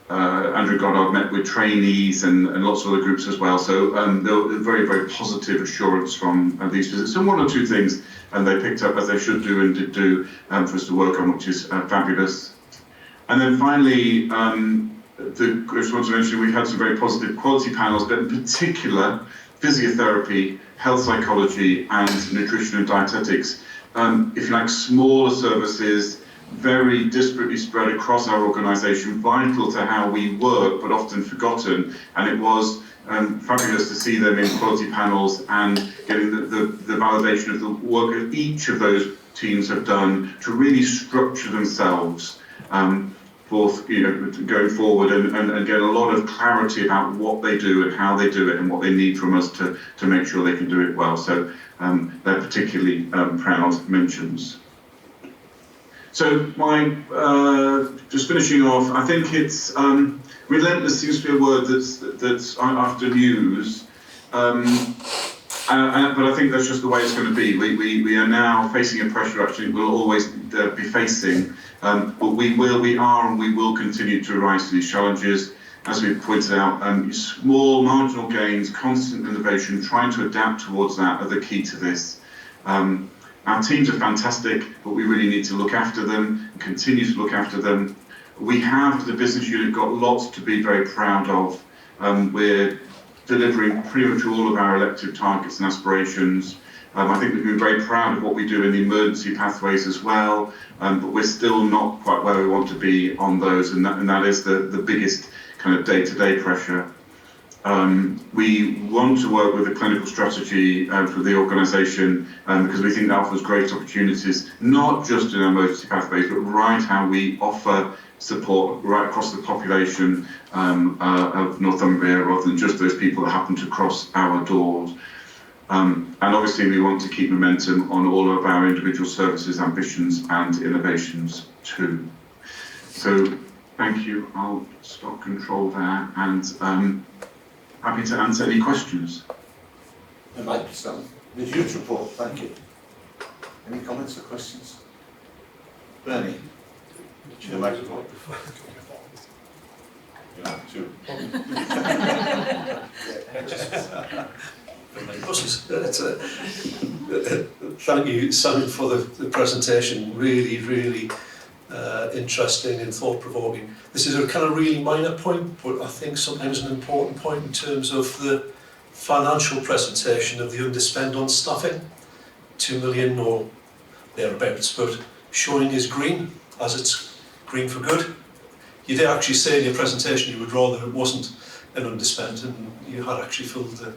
Andrew Goddard met with trainees and lots of other groups as well. So there were very, very positive assurance from these visits. And one or two things they picked up, as they should do and did do, for us to work on, which is fabulous. And then finally, I just want to mention we've had some very positive quality panels, but in particular, physiotherapy, health psychology, and nutrition and dietetics. If you like, smaller services, very disparately spread across our organisation, vital to how we work, but often forgotten. And it was fabulous to see them in quality panels and getting the validation of the work that each of those teams have done to really structure themselves going forward and get a lot of clarity about what they do and how they do it and what they need from us to make sure they can do it well. So they're particularly proud mentions. So just finishing off, I think it's relentless seems to be a word that's after news. But I think that's just the way it's going to be. We are now facing a pressure actually we'll always be facing, but we are and we will continue to rise to these challenges. As we pointed out, small marginal gains, constant innovation, trying to adapt towards that are the key to this. Our teams are fantastic, but we really need to look after them and continue to look after them. We have, the business unit, got lots to be very proud of. We're delivering pretty much all of our elective targets and aspirations. I think we've been very proud of what we do in the emergency pathways as well, but we're still not quite where we want to be on those, and that is the biggest kind of day-to-day pressure. We want to work with a clinical strategy for the organisation because we think that offers great opportunities, not just in our emergency pathways, but right how we offer support right across the population of Northumbria, rather than just those people that happen to cross our doors. And obviously we want to keep momentum on all of our individual services, ambitions and innovations too. So thank you, I'll stop control there and happy to answer any questions. I'd like to start. The huge report, thank you. Any comments or questions? Bernie, the microphone. Two. Thank you, Simon, for the presentation. Really interesting and thought-provoking. This is a kind of really minor point, but I think sometimes an important point in terms of the financial presentation of the underspend on staffing. 2 million or thereabouts, but showing is green, as it's green for good. You did actually say in your presentation you would rather it wasn't an underspend and you had actually filled the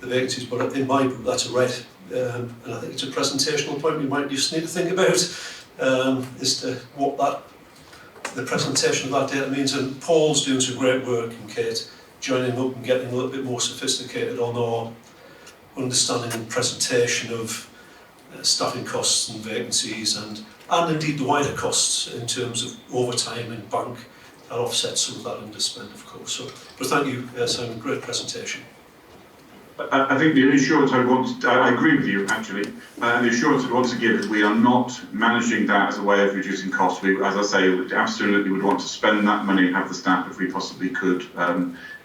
vacancies, but in my book that's a red. And I think it's a presentational point we might just need to think about as to what the presentation of that data means. And Paul's doing some great work, and Kate joining up and getting a little bit more sophisticated on our understanding and presentation of staffing costs and vacancies and indeed the wider costs in terms of overtime in bank. That offsets some of that underspend, of course. So, but thank you, Simon, great presentation. I think the assurance I agree with you actually. The assurance I want to give is we are not managing that as a way of reducing costs. We, as I say, absolutely would want to spend that money and have the staff if we possibly could,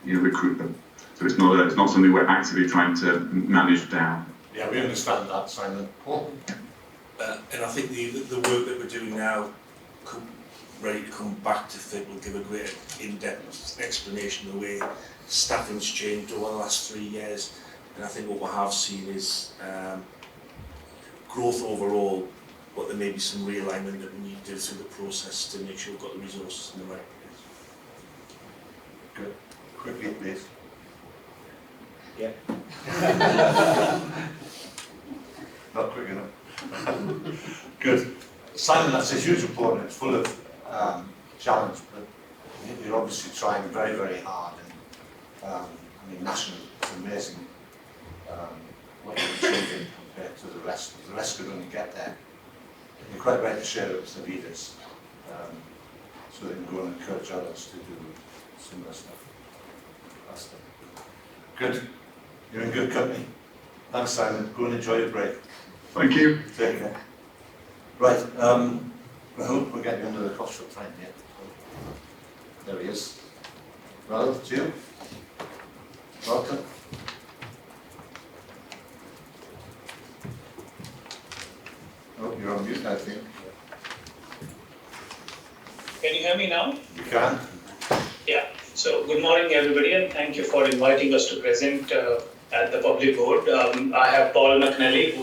recruit them. So it's not something we're actively trying to manage down. Yeah, we understand that, Simon. And I think the work that we're doing now, ready to come back to FIT, will give a great in-depth explanation of the way staffing's changed over the last 3 years. And I think what we have seen is growth overall, but there may be some realignment that we need to do through the process to make sure we've got the resources in the right place. Good. Quickly, please. Yeah. Not quick enough. Good. Simon, that's a huge report and it's full of challenge, but you're obviously trying very, very hard. And I mean, nationally, it's amazing what you're achieving compared to the rest. The rest could only get there. You're quite right to share it with the leaders so they can go and encourage others to do similar stuff. That's good. You're in good company. Thanks, Simon. Go and enjoy your break. Thank you. Take care. Right, I hope we're getting under the cost for time here. There he is. Ralph, to you. Welcome. Oh, you're on mute, I think. Can you hear me now? You can. Yeah. So good morning, everybody, and thank you for inviting us to present at the public board. I have Paul McNally,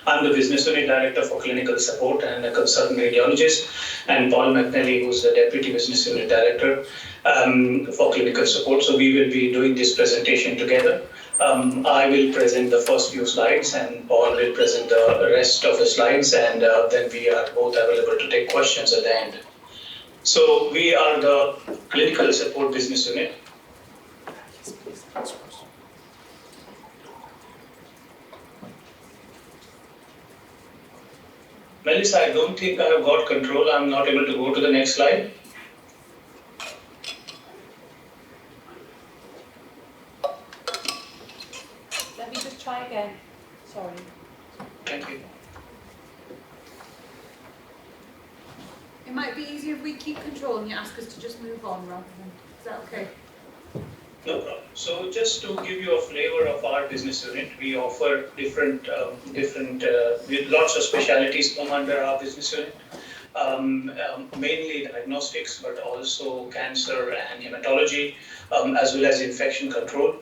I'm the business unit director for clinical support and a consultant radiologist, and Paul McNally, who's the deputy business unit director for clinical support. So we will be doing this presentation together. I will present the first few slides, and Paul will present the rest of the slides, and then we are both available to take questions at the end. So we are the clinical support business unit. Melissa, I don't think I have got control. I'm not able to go to the next slide. Let me just try again. Sorry. Thank you. It might be easier if we keep control and you ask us to just move on rather than, is that okay? No problem. So just to give you a flavor of our business unit, we offer different lots of specialties come under our business unit. Mainly diagnostics, but also cancer and hematology, as well as infection control.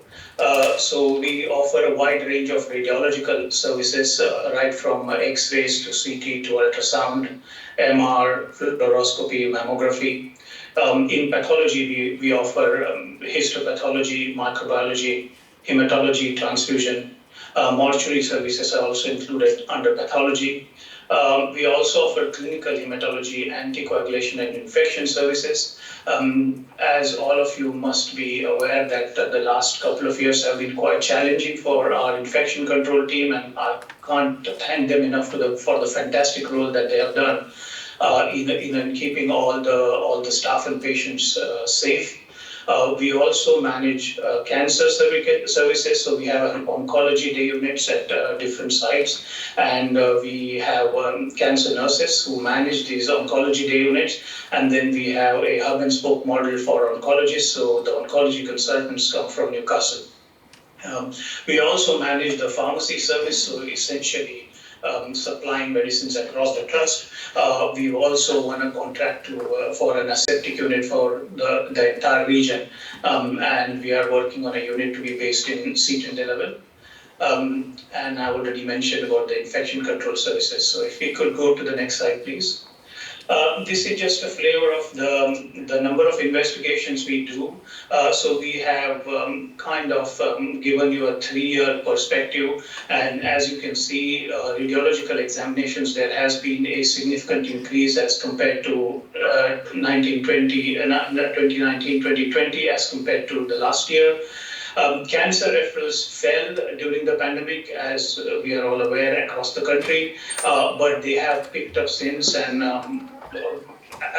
So we offer a wide range of radiological services, right from X-rays to CT to ultrasound, MR, fluoroscopy, mammography. In pathology, we offer histopathology, microbiology, hematology, transfusion. Mortuary services are also included under pathology. We also offer clinical hematology, anticoagulation and infection services. As all of you must be aware that the last couple of years have been quite challenging for our infection control team, and I can't thank them enough for the fantastic role that they have done in keeping all the staff and patients safe. We also manage cancer services, so we have oncology day units at different sites, and we have cancer nurses who manage these oncology day units, and then we have a hub and spoke model for oncologists, so the oncology consultants come from Newcastle. We also manage the pharmacy service, so essentially supplying medicines across the trust. We've also won a contract for an aseptic unit for the entire region, and we are working on a unit to be based in Seaton, Delaware. And I already mentioned about the infection control services. So if we could go to the next slide, please. This is just a flavor of the number of investigations we do. So we have kind of given you a 3-year perspective, and as you can see, radiological examinations, there has been a significant increase as compared to 2019-2020 as compared to the last year. Cancer referrals fell during the pandemic, as we are all aware, across the country, but they have picked up since, and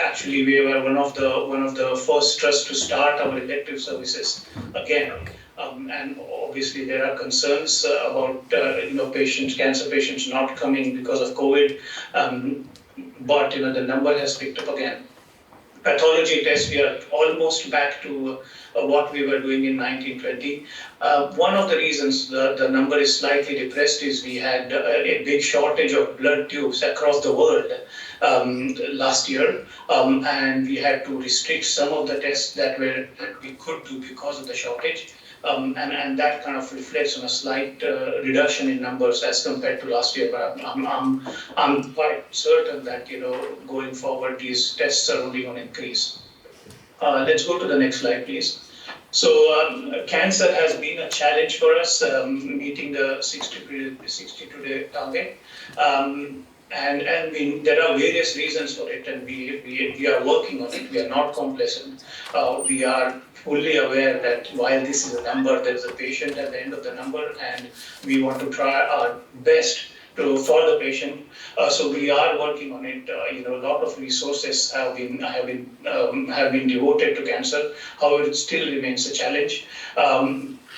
actually we were one of the first trusts to start our elective services again. And obviously there are concerns about cancer patients not coming because of COVID, but the number has picked up again. Pathology tests, we are almost back to what we were doing in 1920. One of the reasons the number is slightly depressed is we had a big shortage of blood tubes across the world last year, and we had to restrict some of the tests that we could do because of the shortage. And that kind of reflects on a slight reduction in numbers as compared to last year. But I'm quite certain that going forward these tests are only going to increase. Let's go to the next slide, please. So cancer has been a challenge for us, meeting the 62-day target. And there are various reasons for it, and we are working on it. We are not complacent. We are fully aware that while this is a number, there is a patient at the end of the number, and we want to try our best for the patient. So we are working on it. A lot of resources have been devoted to cancer. However, it still remains a challenge.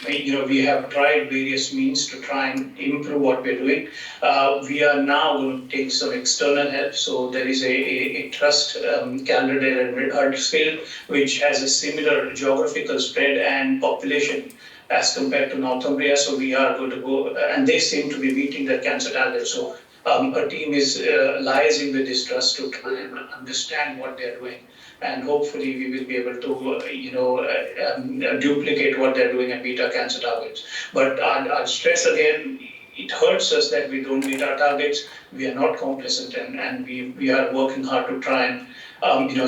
We have tried various means to try and improve what we're doing. We are now going to take some external help. So there is a trust, Calderdale and Huddersfield, which has a similar geographical spread and population as compared to Northumbria. So we are going to go, and they seem to be meeting their cancer target. So a team is liaising with this trust to try and understand what they're doing. And hopefully we will be able to, duplicate what they're doing and meet our cancer targets. But I'll stress again, it hurts us that we don't meet our targets. We are not complacent, and we are working hard to try and,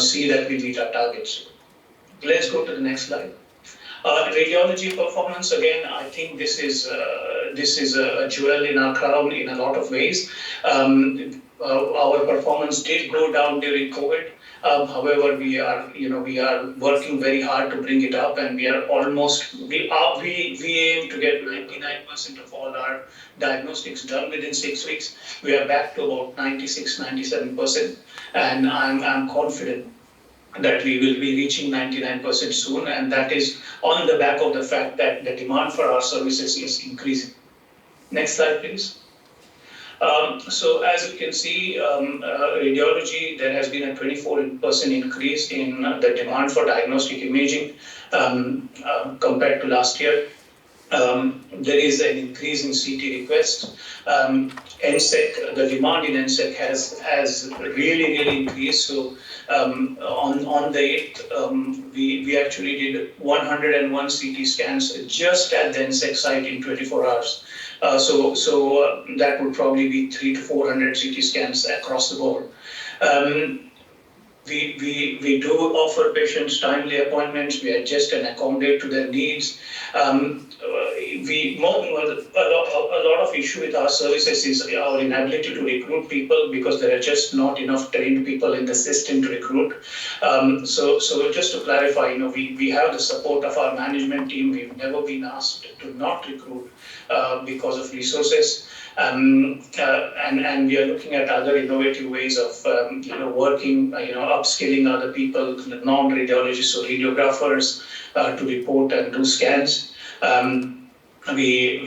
see that we meet our targets. Let's go to the next slide. Radiology performance, again, I think this is a jewel in our crown in a lot of ways. Our performance did go down during COVID. However, we are working very hard to bring it up, and we aim to get 99% of all our diagnostics done within 6 weeks. We are back to about 96-97%, and I'm confident that we will be reaching 99% soon, and that is on the back of the fact that the demand for our services is increasing. Next slide, please. So as you can see, radiology, there has been a 24% increase in the demand for diagnostic imaging compared to last year. There is an increase in CT requests. NSEC, the demand in NSEC has really increased. So on the 8th, we actually did 101 CT scans just at the NSEC site in 24 hours. So that would probably be 300 to 400 CT scans across the board. We do offer patients timely appointments. We adjust and accommodate to their needs. A lot of issue with our services is our inability to recruit people because there are just not enough trained people in the system to recruit. So just to clarify, we have the support of our management team. We've never been asked to not recruit because of resources. And we are looking at other innovative ways of working, upskilling other people, non-radiologists or radiographers to report and do scans. We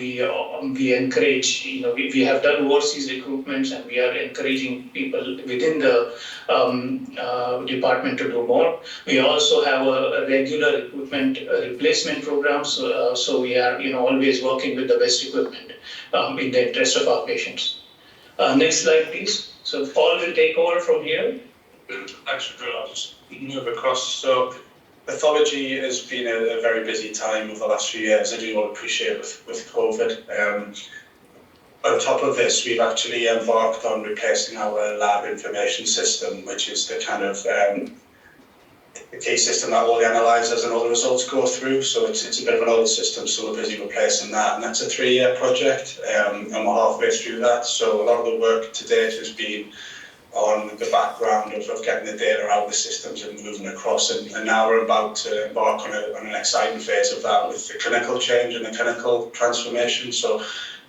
encourage, we have done overseas recruitments, and we are encouraging people within the department to do more. We also have a regular recruitment replacement program, so we are always working with the best equipment in the interest of our patients. Next slide, please. So Paul will take over from here. Thanks, Drew. I'll just move across. So pathology has been a very busy time over the last few years. I do appreciate with COVID. On top of this, we've actually embarked on replacing our lab information system, which is the kind of the key system that all the analyzers and all the results go through. So it's a bit of an old system, so we're busy replacing that, and that's a 3-year project, and we're halfway through that. So a lot of the work to date has been on the background of getting the data out of the systems and moving across, and now we're about to embark on an exciting phase of that with the clinical change and the clinical transformation. So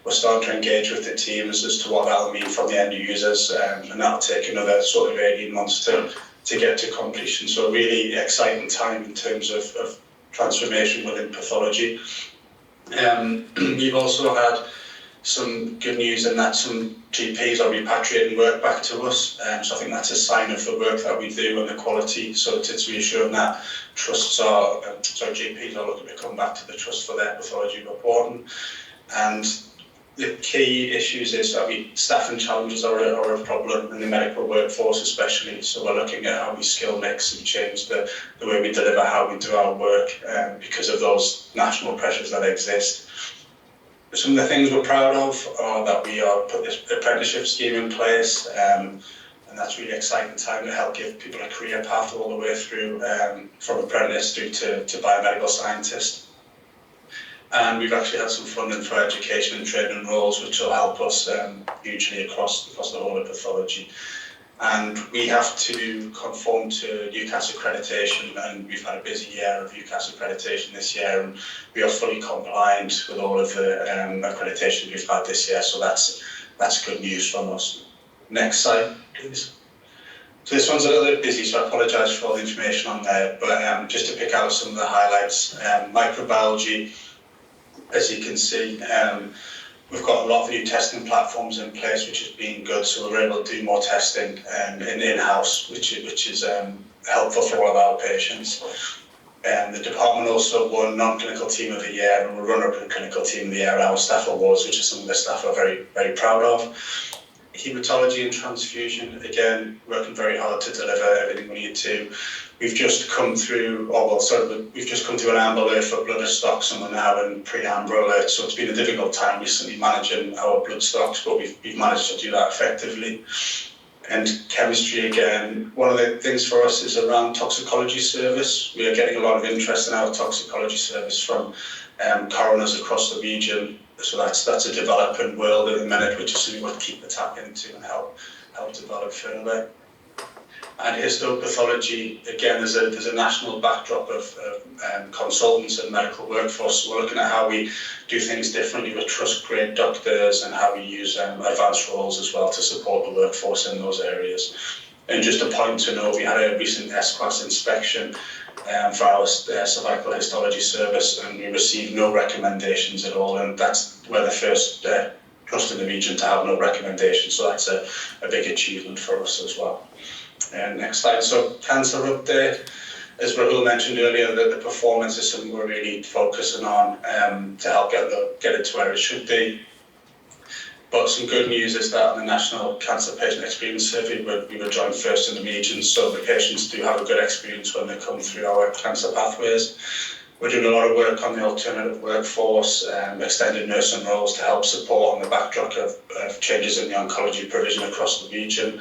we're starting to engage with the teams as to what that'll mean from the end users, and that'll take another sort of 18 months to get to completion. So a really exciting time in terms of transformation within pathology. We've also had some good news in that some GPs are repatriating work back to us. So I think that's a sign of the work that we do and the quality. So it's reassuring that GPs are looking to come back to the trust for their pathology reporting. And the key issues is that staffing challenges are a problem in the medical workforce especially. So we're looking at how we skill mix and change the way we deliver, how we do our work because of those national pressures that exist. Some of the things we're proud of are that we are put this apprenticeship scheme in place, and that's really exciting time to help give people a career path all the way through from apprentice through to biomedical scientist. And we've actually had some funding for education and training roles, which will help us hugely across the whole of pathology. And we have to conform to UCAS accreditation, and we've had a busy year of UCAS accreditation this year, and we are fully compliant with all of the accreditation we've had this year, so that's good news from us. Next slide, please. So this one's a little bit busy, so I apologise for all the information on there, but just to pick out some of the highlights. Microbiology, as you can see, we've got a lot of new testing platforms in place, which has been good, so we're able to do more testing in-house, which is helpful for all of our patients. The department also won Non-Clinical Team of the Year, and we're runner-up in Clinical Team of the Year at our staff awards, which is something the staff are very, very proud of. Hematology and transfusion, again, working very hard to deliver everything we need to. We've just come through, we've just come through an amber alert for blood stocks, and we're now in pre-amber alert. So it's been a difficult time recently managing our blood stocks, but we've managed to do that effectively. And chemistry, again, one of the things for us is around toxicology service. We are getting a lot of interest in our toxicology service from coroners across the region. So that's a developing world at the minute, which is something we'll keep a tap into and help develop further. And histopathology, again, there's a national backdrop of consultants and medical workforce. So we're looking at how we do things differently with trust-grade doctors and how we use advanced roles as well to support the workforce in those areas. And just a point to note, we had a recent S-Class inspection for our cervical histology service, and we received no recommendations at all, and we're the first trust in the region to have no recommendations, so that's a big achievement for us as well. Next slide. So cancer update. As Rahul mentioned earlier, the performance is something we're really focusing on to help get it to where it should be. But some good news is that in the National Cancer Patient Experience Survey, we were joined first in the region, so the patients do have a good experience when they come through our cancer pathways. We're doing a lot of work on the alternative workforce, extended nursing roles to help support on the backdrop of changes in the oncology provision across the region.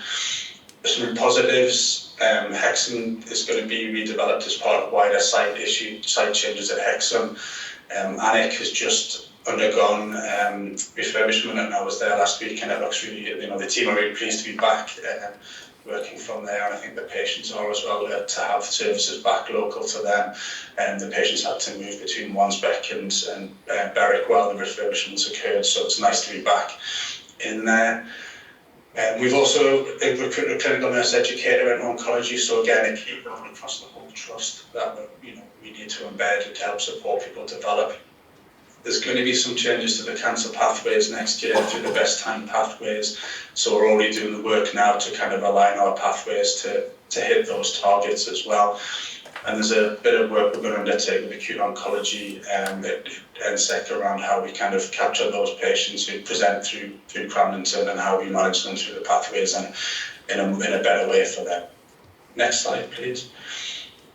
Some positives, Hexham is going to be redeveloped as part of wider site changes at Hexham. ANIC has just undergone refurbishment, and I was there last week, and it looks really, the team are really pleased to be back working from there, and I think the patients are as well, to have services back local to them. And the patients had to move between Wansbeck and Berwick while the refurbishments occurred, so it's nice to be back. in there. We've also recruited a clinical nurse educator in oncology, so again, it keeps going across the whole trust that we need to embed to help support people develop. There's going to be some changes to the cancer pathways next year through the best time pathways, so we're already doing the work now to kind of align our pathways to hit those targets as well. And there's a bit of work we're going to undertake with acute oncology and NSEC around how we kind of capture those patients who present through Cramlington and how we manage them through the pathways and in a better way for them. Next slide, please.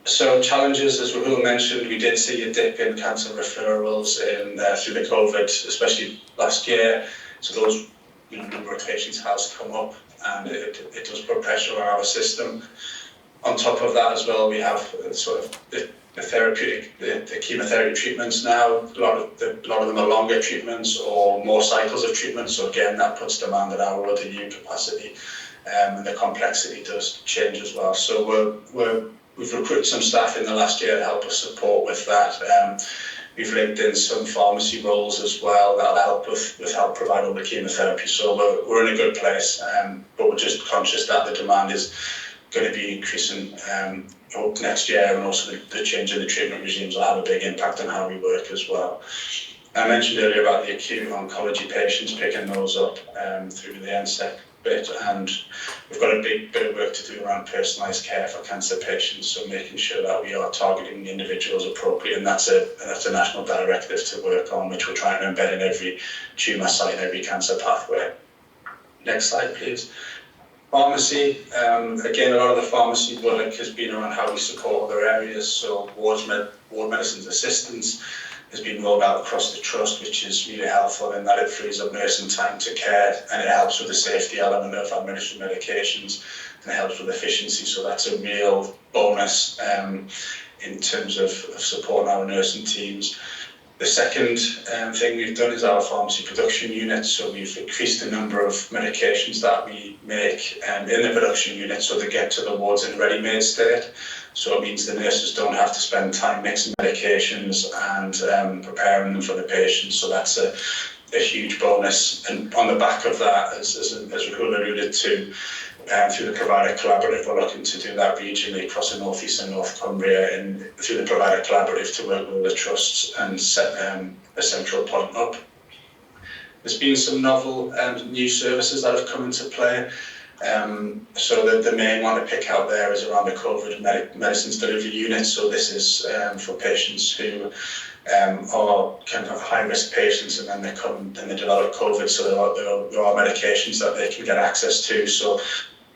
So challenges, as Rahul mentioned, we did see a dip in cancer referrals through the COVID, especially last year. So those number of patients has come up, and it does put pressure on our system. On top of that as well, we have sort of the therapeutic, the chemotherapy treatments now. A lot of them are longer treatments or more cycles of treatment. So again, that puts demand on our ODU capacity, and the complexity does change as well. So we've recruited some staff in the last year to help us support with that. We've linked in some pharmacy roles as well that'll help with help provide all the chemotherapy. So we're in a good place, but we're just conscious that the demand is going to be increasing next year, and also the change in the treatment regimes will have a big impact on how we work as well. I mentioned earlier about the acute oncology patients, picking those up through the NSEC bit, and we've got a big bit of work to do around personalised care for cancer patients, so making sure that we are targeting individuals appropriately, and that's a national directive to work on, which we're trying to embed in every tumour site, every cancer pathway. Next slide, please. Pharmacy, again, a lot of the pharmacy work has been around how we support other areas, so ward medicines assistance has been rolled out across the trust, which is really helpful in that it frees up nursing time to care, and it helps with the safety element of administering medications, and it helps with efficiency, so that's a real bonus in terms of supporting our nursing teams. The second thing we've done is our pharmacy production unit, so we've increased the number of medications that we make in the production unit so they get to the wards in ready-made state. So it means the nurses don't have to spend time mixing medications and preparing them for the patients, so that's a huge bonus. And on the back of that, as Rahul alluded to, through the provider collaborative, we're looking to do that regionally across the North East and North Cumbria, and through the provider collaborative to work with the trusts and set a central point up. There's been some novel new services that have come into play. So the main one to pick out there is around the COVID medicines delivery unit. So this is for patients who are kind of high-risk patients, and then they develop COVID, so there are medications that they can get access to. So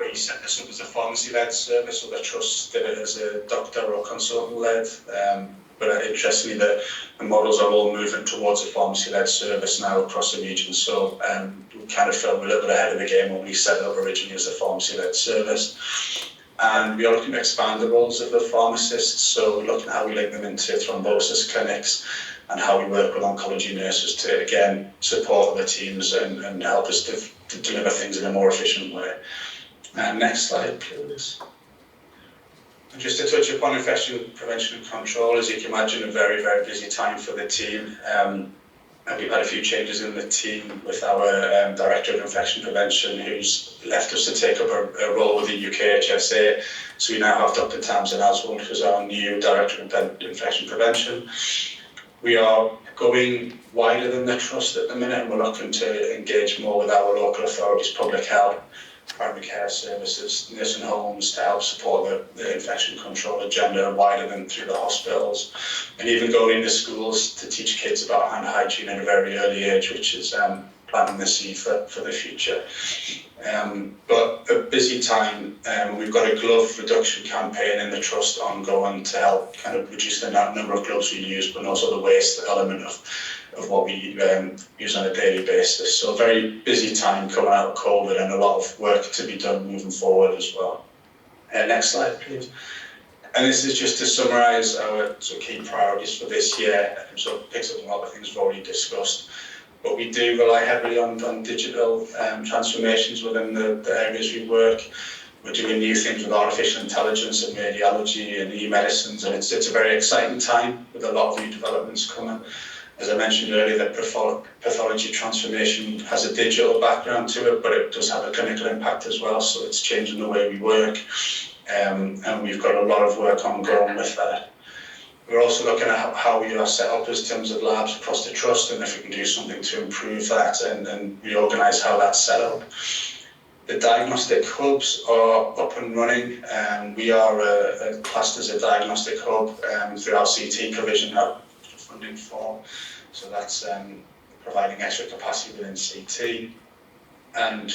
we set this up as a pharmacy-led service, so the trust did it as a doctor or consultant-led. But interestingly, the models are all moving towards a pharmacy-led service now across the region. So we kind of felt a little bit ahead of the game when we set it up originally as a pharmacy-led service. And we are looking to expand the roles of the pharmacists. So we're looking at how we link them into thrombosis clinics and how we work with oncology nurses to, again, support the teams and help us to deliver things in a more efficient way. Next slide, please. And just to touch upon infection prevention and control, as you can imagine, a very, very busy time for the team. And we've had a few changes in the team with our Director of Infection Prevention, who's left us to take up a role with the UKHSA. So we now have Dr. Tamsin Oswald, who's our new Director of Infection Prevention. We are going wider than the trust at the minute, and we're looking to engage more with our local authorities, public health, primary care services, nursing homes to help support the infection control agenda wider than through the hospitals, and even going into schools to teach kids about hand hygiene at a very early age, which is planting the seed for the future. But a busy time. We've got a glove reduction campaign in the trust ongoing to help kind of reduce the number of gloves we use, but also the waste element of what we use on a daily basis. So a very busy time coming out of COVID, and a lot of work to be done moving forward as well. Next slide, please. And this is just to summarise our key priorities for this year. So it picks up on a lot of things we've already discussed. But we do rely heavily on digital transformations within the areas we work. We're doing new things with artificial intelligence and radiology and e-medicines, and it's a very exciting time with a lot of new developments coming. As I mentioned earlier, the pathology transformation has a digital background to it, but it does have a clinical impact as well, so it's changing the way we work, and we've got a lot of work ongoing with that. We're also looking at how we are set up in terms of labs across the trust, and if we can do something to improve that and reorganise how that's set up. The diagnostic hubs are up and running, and we are classed as a diagnostic hub through our CT provision funding for. So that's providing extra capacity within CT. And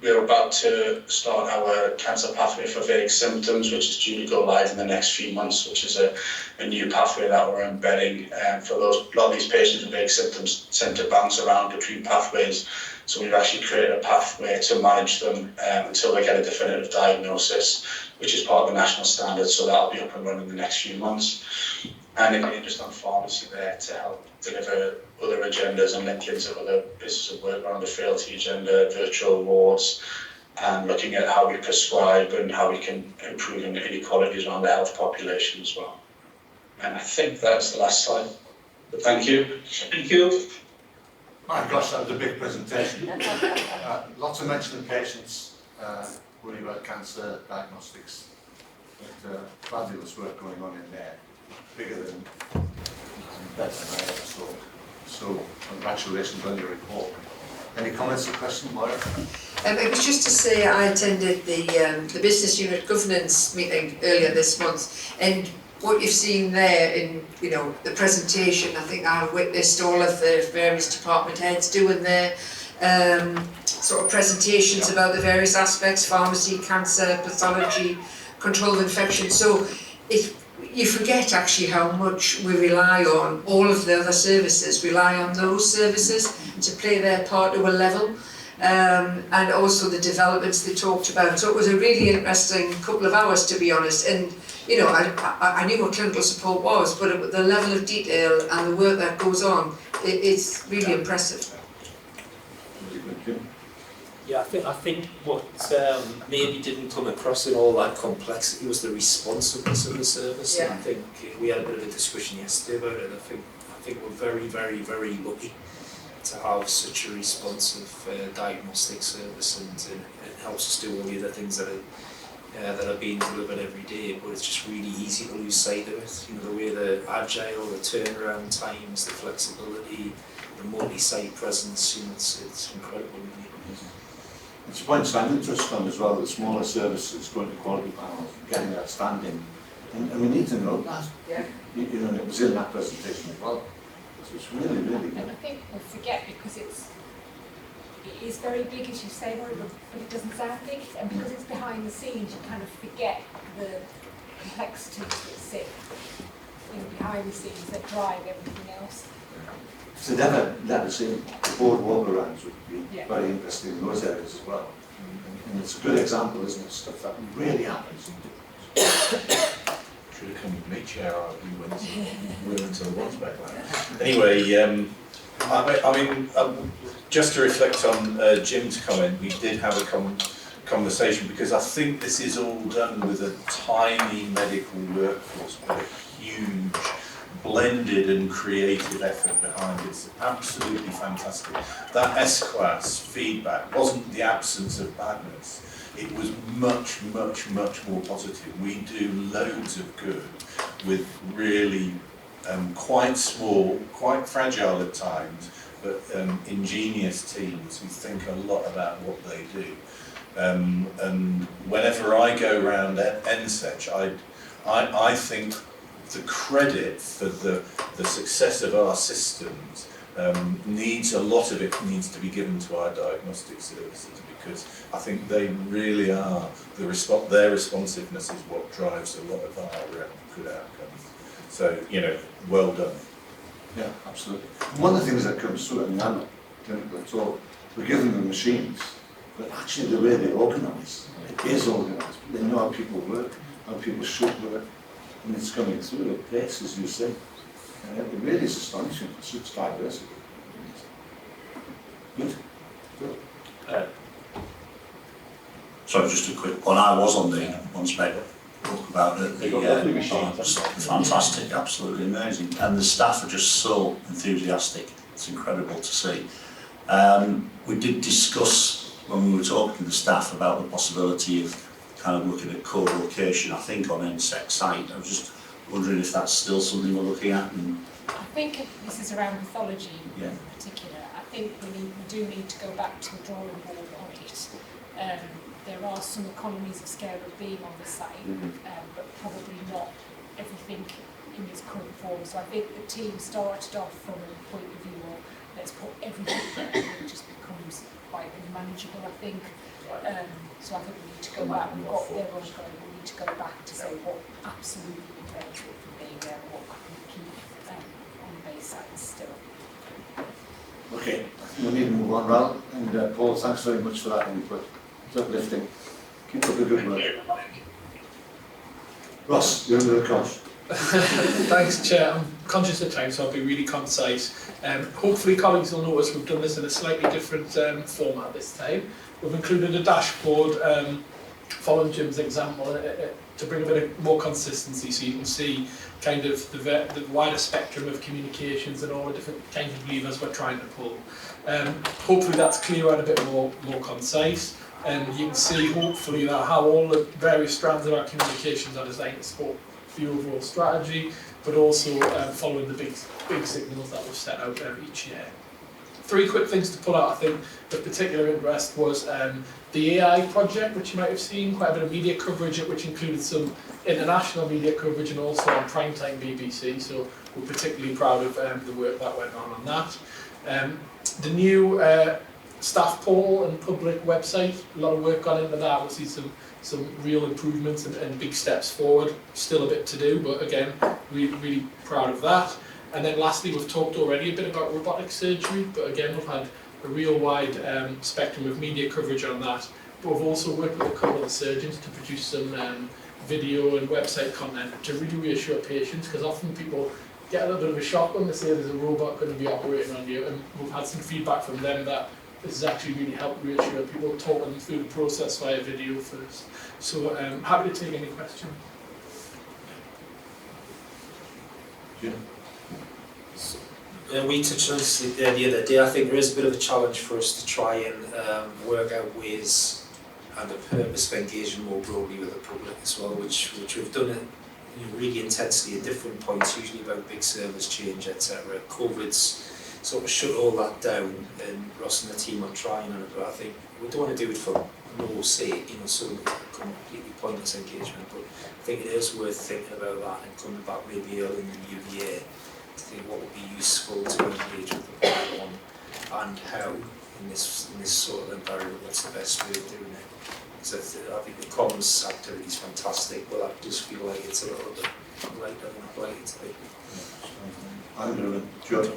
we're about to start our cancer pathway for vague symptoms, which is due to go live in the next few months, which is a new pathway that we're embedding for a lot of these patients with vague symptoms tend to bounce around between pathways. So we've actually created a pathway to manage them until they get a definitive diagnosis, which is part of the national standard. So that'll be up and running in the next few months. And again, just on pharmacy there to help deliver other agendas and link into other pieces of work around the frailty agenda, virtual wards, and looking at how we prescribe and how we can improve inequalities around the health population as well. And I think that's the last slide. But thank you. Thank you. My gosh, that was a big presentation. Lots of mention of patients, worry about cancer, diagnostics, but fabulous work going on in there, bigger than better than I ever thought. So congratulations on your report. Any comments or questions, Laura? It was just to say I attended the business unit governance meeting earlier this month, and what you've seen there in the presentation, I think I witnessed all of the various department heads doing their sort of presentations about the various aspects: pharmacy, cancer, pathology, control of infection. So you forget actually how much we rely on all of the other services, rely on those services to play their part to a level. And also the developments they talked about. So it was a really interesting couple of hours, to be honest. And I knew what clinical support was, but the level of detail and the work that goes on, it's really impressive. Yeah, I think what maybe didn't come across in all that complexity was the responsiveness of the service. Yeah. And I think we had a bit of a discussion yesterday about it. I think we're very, very, very lucky to have such a responsive diagnostic service, and it helps us do all the other things that are being delivered every day. But it's just really easy to lose sight of it. The way they're agile, the turnaround times, the flexibility, the multi-site presence. It's incredible. Really. It's a point Simon touched on as well, the smaller services going to quality panels, getting that standing, and we need to know that. Yeah. And it was in that presentation as well. So it's really, really good. And I think we forget because it is very big, as you say, but it doesn't sound big, and because it's behind the scenes, you kind of forget the complexities that sit behind the scenes that drive everything else. So never let us in. The board walk-arounds would be very interesting in those areas as well. And it's a good example, isn't it? Stuff that really happens. Should have come with me, Chair, we went to the ones back there. Anyway, just to reflect on Jim's comment, we did have a conversation because I think this is all done with a tiny medical workforce, but a huge blended and creative effort behind it. It's absolutely fantastic. That S-class feedback wasn't the absence of badness. It was much, much, much more positive. We do loads of good with really quite small, quite fragile at times, but ingenious teams who think a lot about what they do. And whenever I go around NSETCH, I think the credit for the success of our systems a lot of it needs to be given to our diagnostic services, because I think they really are, their responsiveness is what drives a lot of our good outcomes. So, well done. Yeah, absolutely. And one of the things that comes through, I'm not clinical at all, we're giving them machines, but actually the way they organise, it is organised. They know how people work, how people should work, and it's coming through at pace, as you say. And it really is astonishing for such diversity. Good. So just a quick one. I was on the one spec about it. Fantastic, absolutely amazing. And the staff are just so enthusiastic. It's incredible to see. We did discuss when we were talking to the staff about the possibility of kind of looking at co-location, I think on NSEC site. I was just wondering if that's still something we're looking at. And I think if this is around pathology yeah. in particular. I think we do need to go back to the drawing board on it. There are some economies of scale of being on the site, but probably not everything in its current form. So I think the team started off from a point of view of let's put everything there, and it just becomes quite unmanageable, I think. So I think we need to go back. We've got their own going. We need to go back to say what absolutely prevents it from being there, what can we keep on the base sites still. Okay, I think we need to move on, Ral. And Paul, thanks very much for that input. It's uplifting. Keep up the good work. Ross, you're under the cosh. Thanks, Chair. I'm conscious of time, so I'll be really concise. Hopefully colleagues will notice we've done this in a slightly different format this time. We've included a dashboard following Jim's example to bring a bit of more consistency, so you can see kind of the wider spectrum of communications and all the different kinds of levers we're trying to pull. Hopefully that's clearer and a bit more concise. And you can see hopefully that how all the various strands of our communications are designed to support the overall strategy, but also following the big signals that we've set out each year. 3 quick things to pull out, I think, of particular interest was the AI project, which you might have seen, quite a bit of media coverage, which included some international media coverage and also on primetime BBC, so we're particularly proud of the work that went on that. The new staff portal and public website, a lot of work gone into that. We'll see some real improvements and big steps forward. Still a bit to do, but again, really proud of that. And then lastly, we've talked already a bit about robotic surgery, but again, we've had a real wide spectrum of media coverage on that. But we've also worked with a couple of surgeons to produce some video and website content to really reassure patients, because often people get a little bit of a shock when they say there's a robot going to be operating on you, and we've had some feedback from them that this has actually really helped reassure people, talking them through the process via video first. So happy to take any questions. Yeah. We touched on this the other day. I think there is a bit of a challenge for us to try and work out ways and a purpose of engaging more broadly with the public as well, which we've done it really intensely at different points, usually about big service change, etc. COVID's sort of shut all that down, and Ross and the team are trying on it, but I think we don't want to do it for no sake, so completely pointless engagement, but I think it is worth thinking about that and coming back maybe early in the new year to think what would be useful to engage with the public on and how in this sort of environment, what's the best way of doing it. So I think the comms activity is fantastic, but I just feel like it's a little bit lighter than I'd like it to be. I'm going to Joe.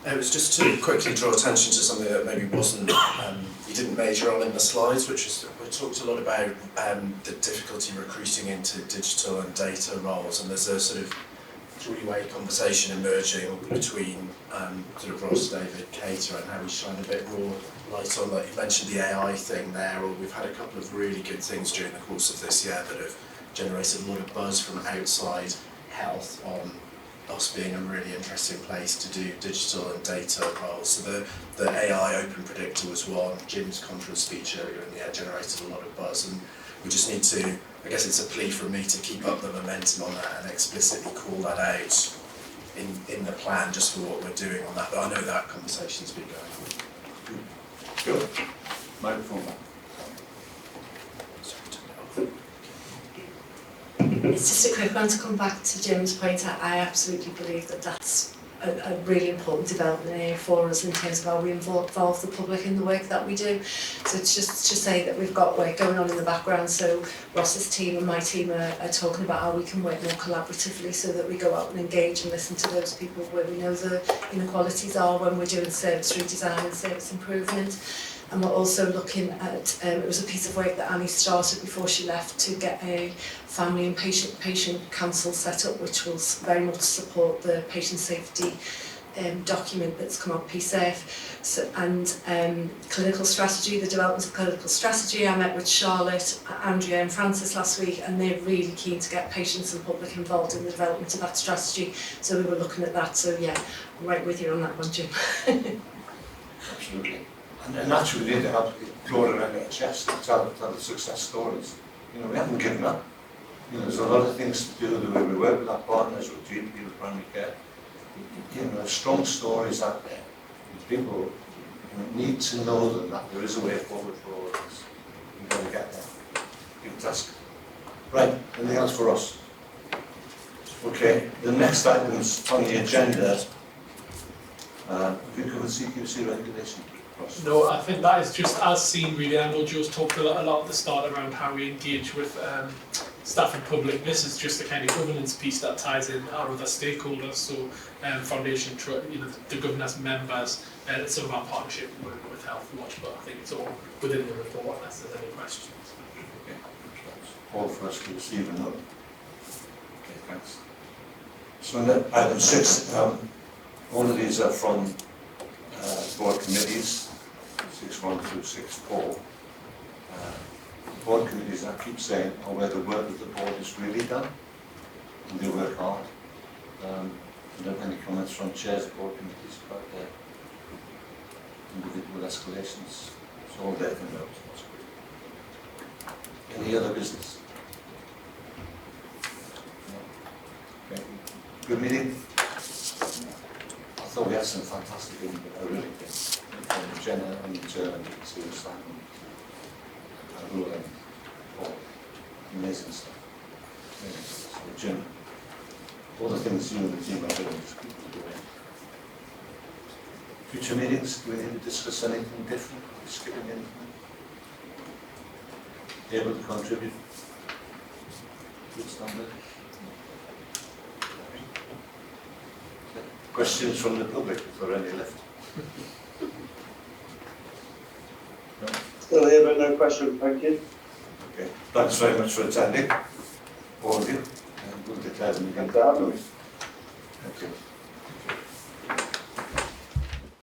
It was just to quickly draw attention to something that maybe wasn't, you didn't major on in the slides, which is we talked a lot about the difficulty recruiting into digital and data roles, and there's a sort of three-way conversation emerging between sort of Ross, David, Kate, and how we shine a bit more light on that. You mentioned the AI thing there, or we've had a couple of really good things during the course of this year that have generated a lot of buzz from outside health on us being a really interesting place to do digital and data roles. So the AI Open Predictor was one. Jim's conference speech earlier in the year generated a lot of buzz, and we just need to, I guess it's a plea from me to keep up the momentum on that and explicitly call that out in the plan just for what we're doing on that. But I know that conversation's been going on. Good. Microphone back. It's just a quick one to come back to Jim's point. I absolutely believe that that's a really important development area for us in terms of how we involve the public in the work that we do. So it's just to say that we've got work going on in the background. So Ross's team and my team are talking about how we can work more collaboratively so that we go out and engage and listen to those people where we know the inequalities are when we're doing service redesign and service improvement. And we're also looking at, it was a piece of work that Annie started before she left to get a family and patient council set up, which will very much support the patient safety document that's come out, PSEF, so, and clinical strategy, the development of clinical strategy. I met with Charlotte, Andrea and Francis last week, and they're really keen to get patients and public involved in the development of that strategy. So we were looking at that, so yeah, I'm right with you on that one, Jim. Absolutely. And that's what we need to have Flora around our chest to tell the success stories. You know, we haven't given up. You know, there's a lot of things to do, the way we work with our partners, with GP, with primary care. You know, strong stories out there. People need to know that there is a way forward for all of us. We've got to get there. Big task. Right, anything else for us? Okay, the next items on the agenda. Have you covered CQC regulation? No, I think that is just as seen really. I know Joe's talked a lot at the start around how we engage with staff and public. This is just the kind of governance piece that ties in our other stakeholders, so Foundation, you know, the governance members, some of our partnership with Health Watch, but I think it's all within the report unless there's any questions. Okay, that's all for us to receive and note. Okay, thanks. So item 6, all of these are from board committees, 6.1 through 6.4. Board committees, I keep saying, are where the work of the board is really done, and they work hard. I don't have any comments from chairs of board committees about their individual escalations. It's all there for note. That's good. Any other business? No? Okay. Good meeting. I thought we had some fantastic input, I really did. From Jenna and Susan and Rula and Paul. Amazing stuff. Amazing stuff. So Jim, all the things you and the team are doing is keep doing. Future meetings, do we need to discuss anything different? Are we skipping anything? Able to contribute? Good standard. Questions from the public, if there are any left? No? Still here, but no question, thank you. Okay, thanks very much for attending, all of you, and we'll declare the meeting closed. Thank you.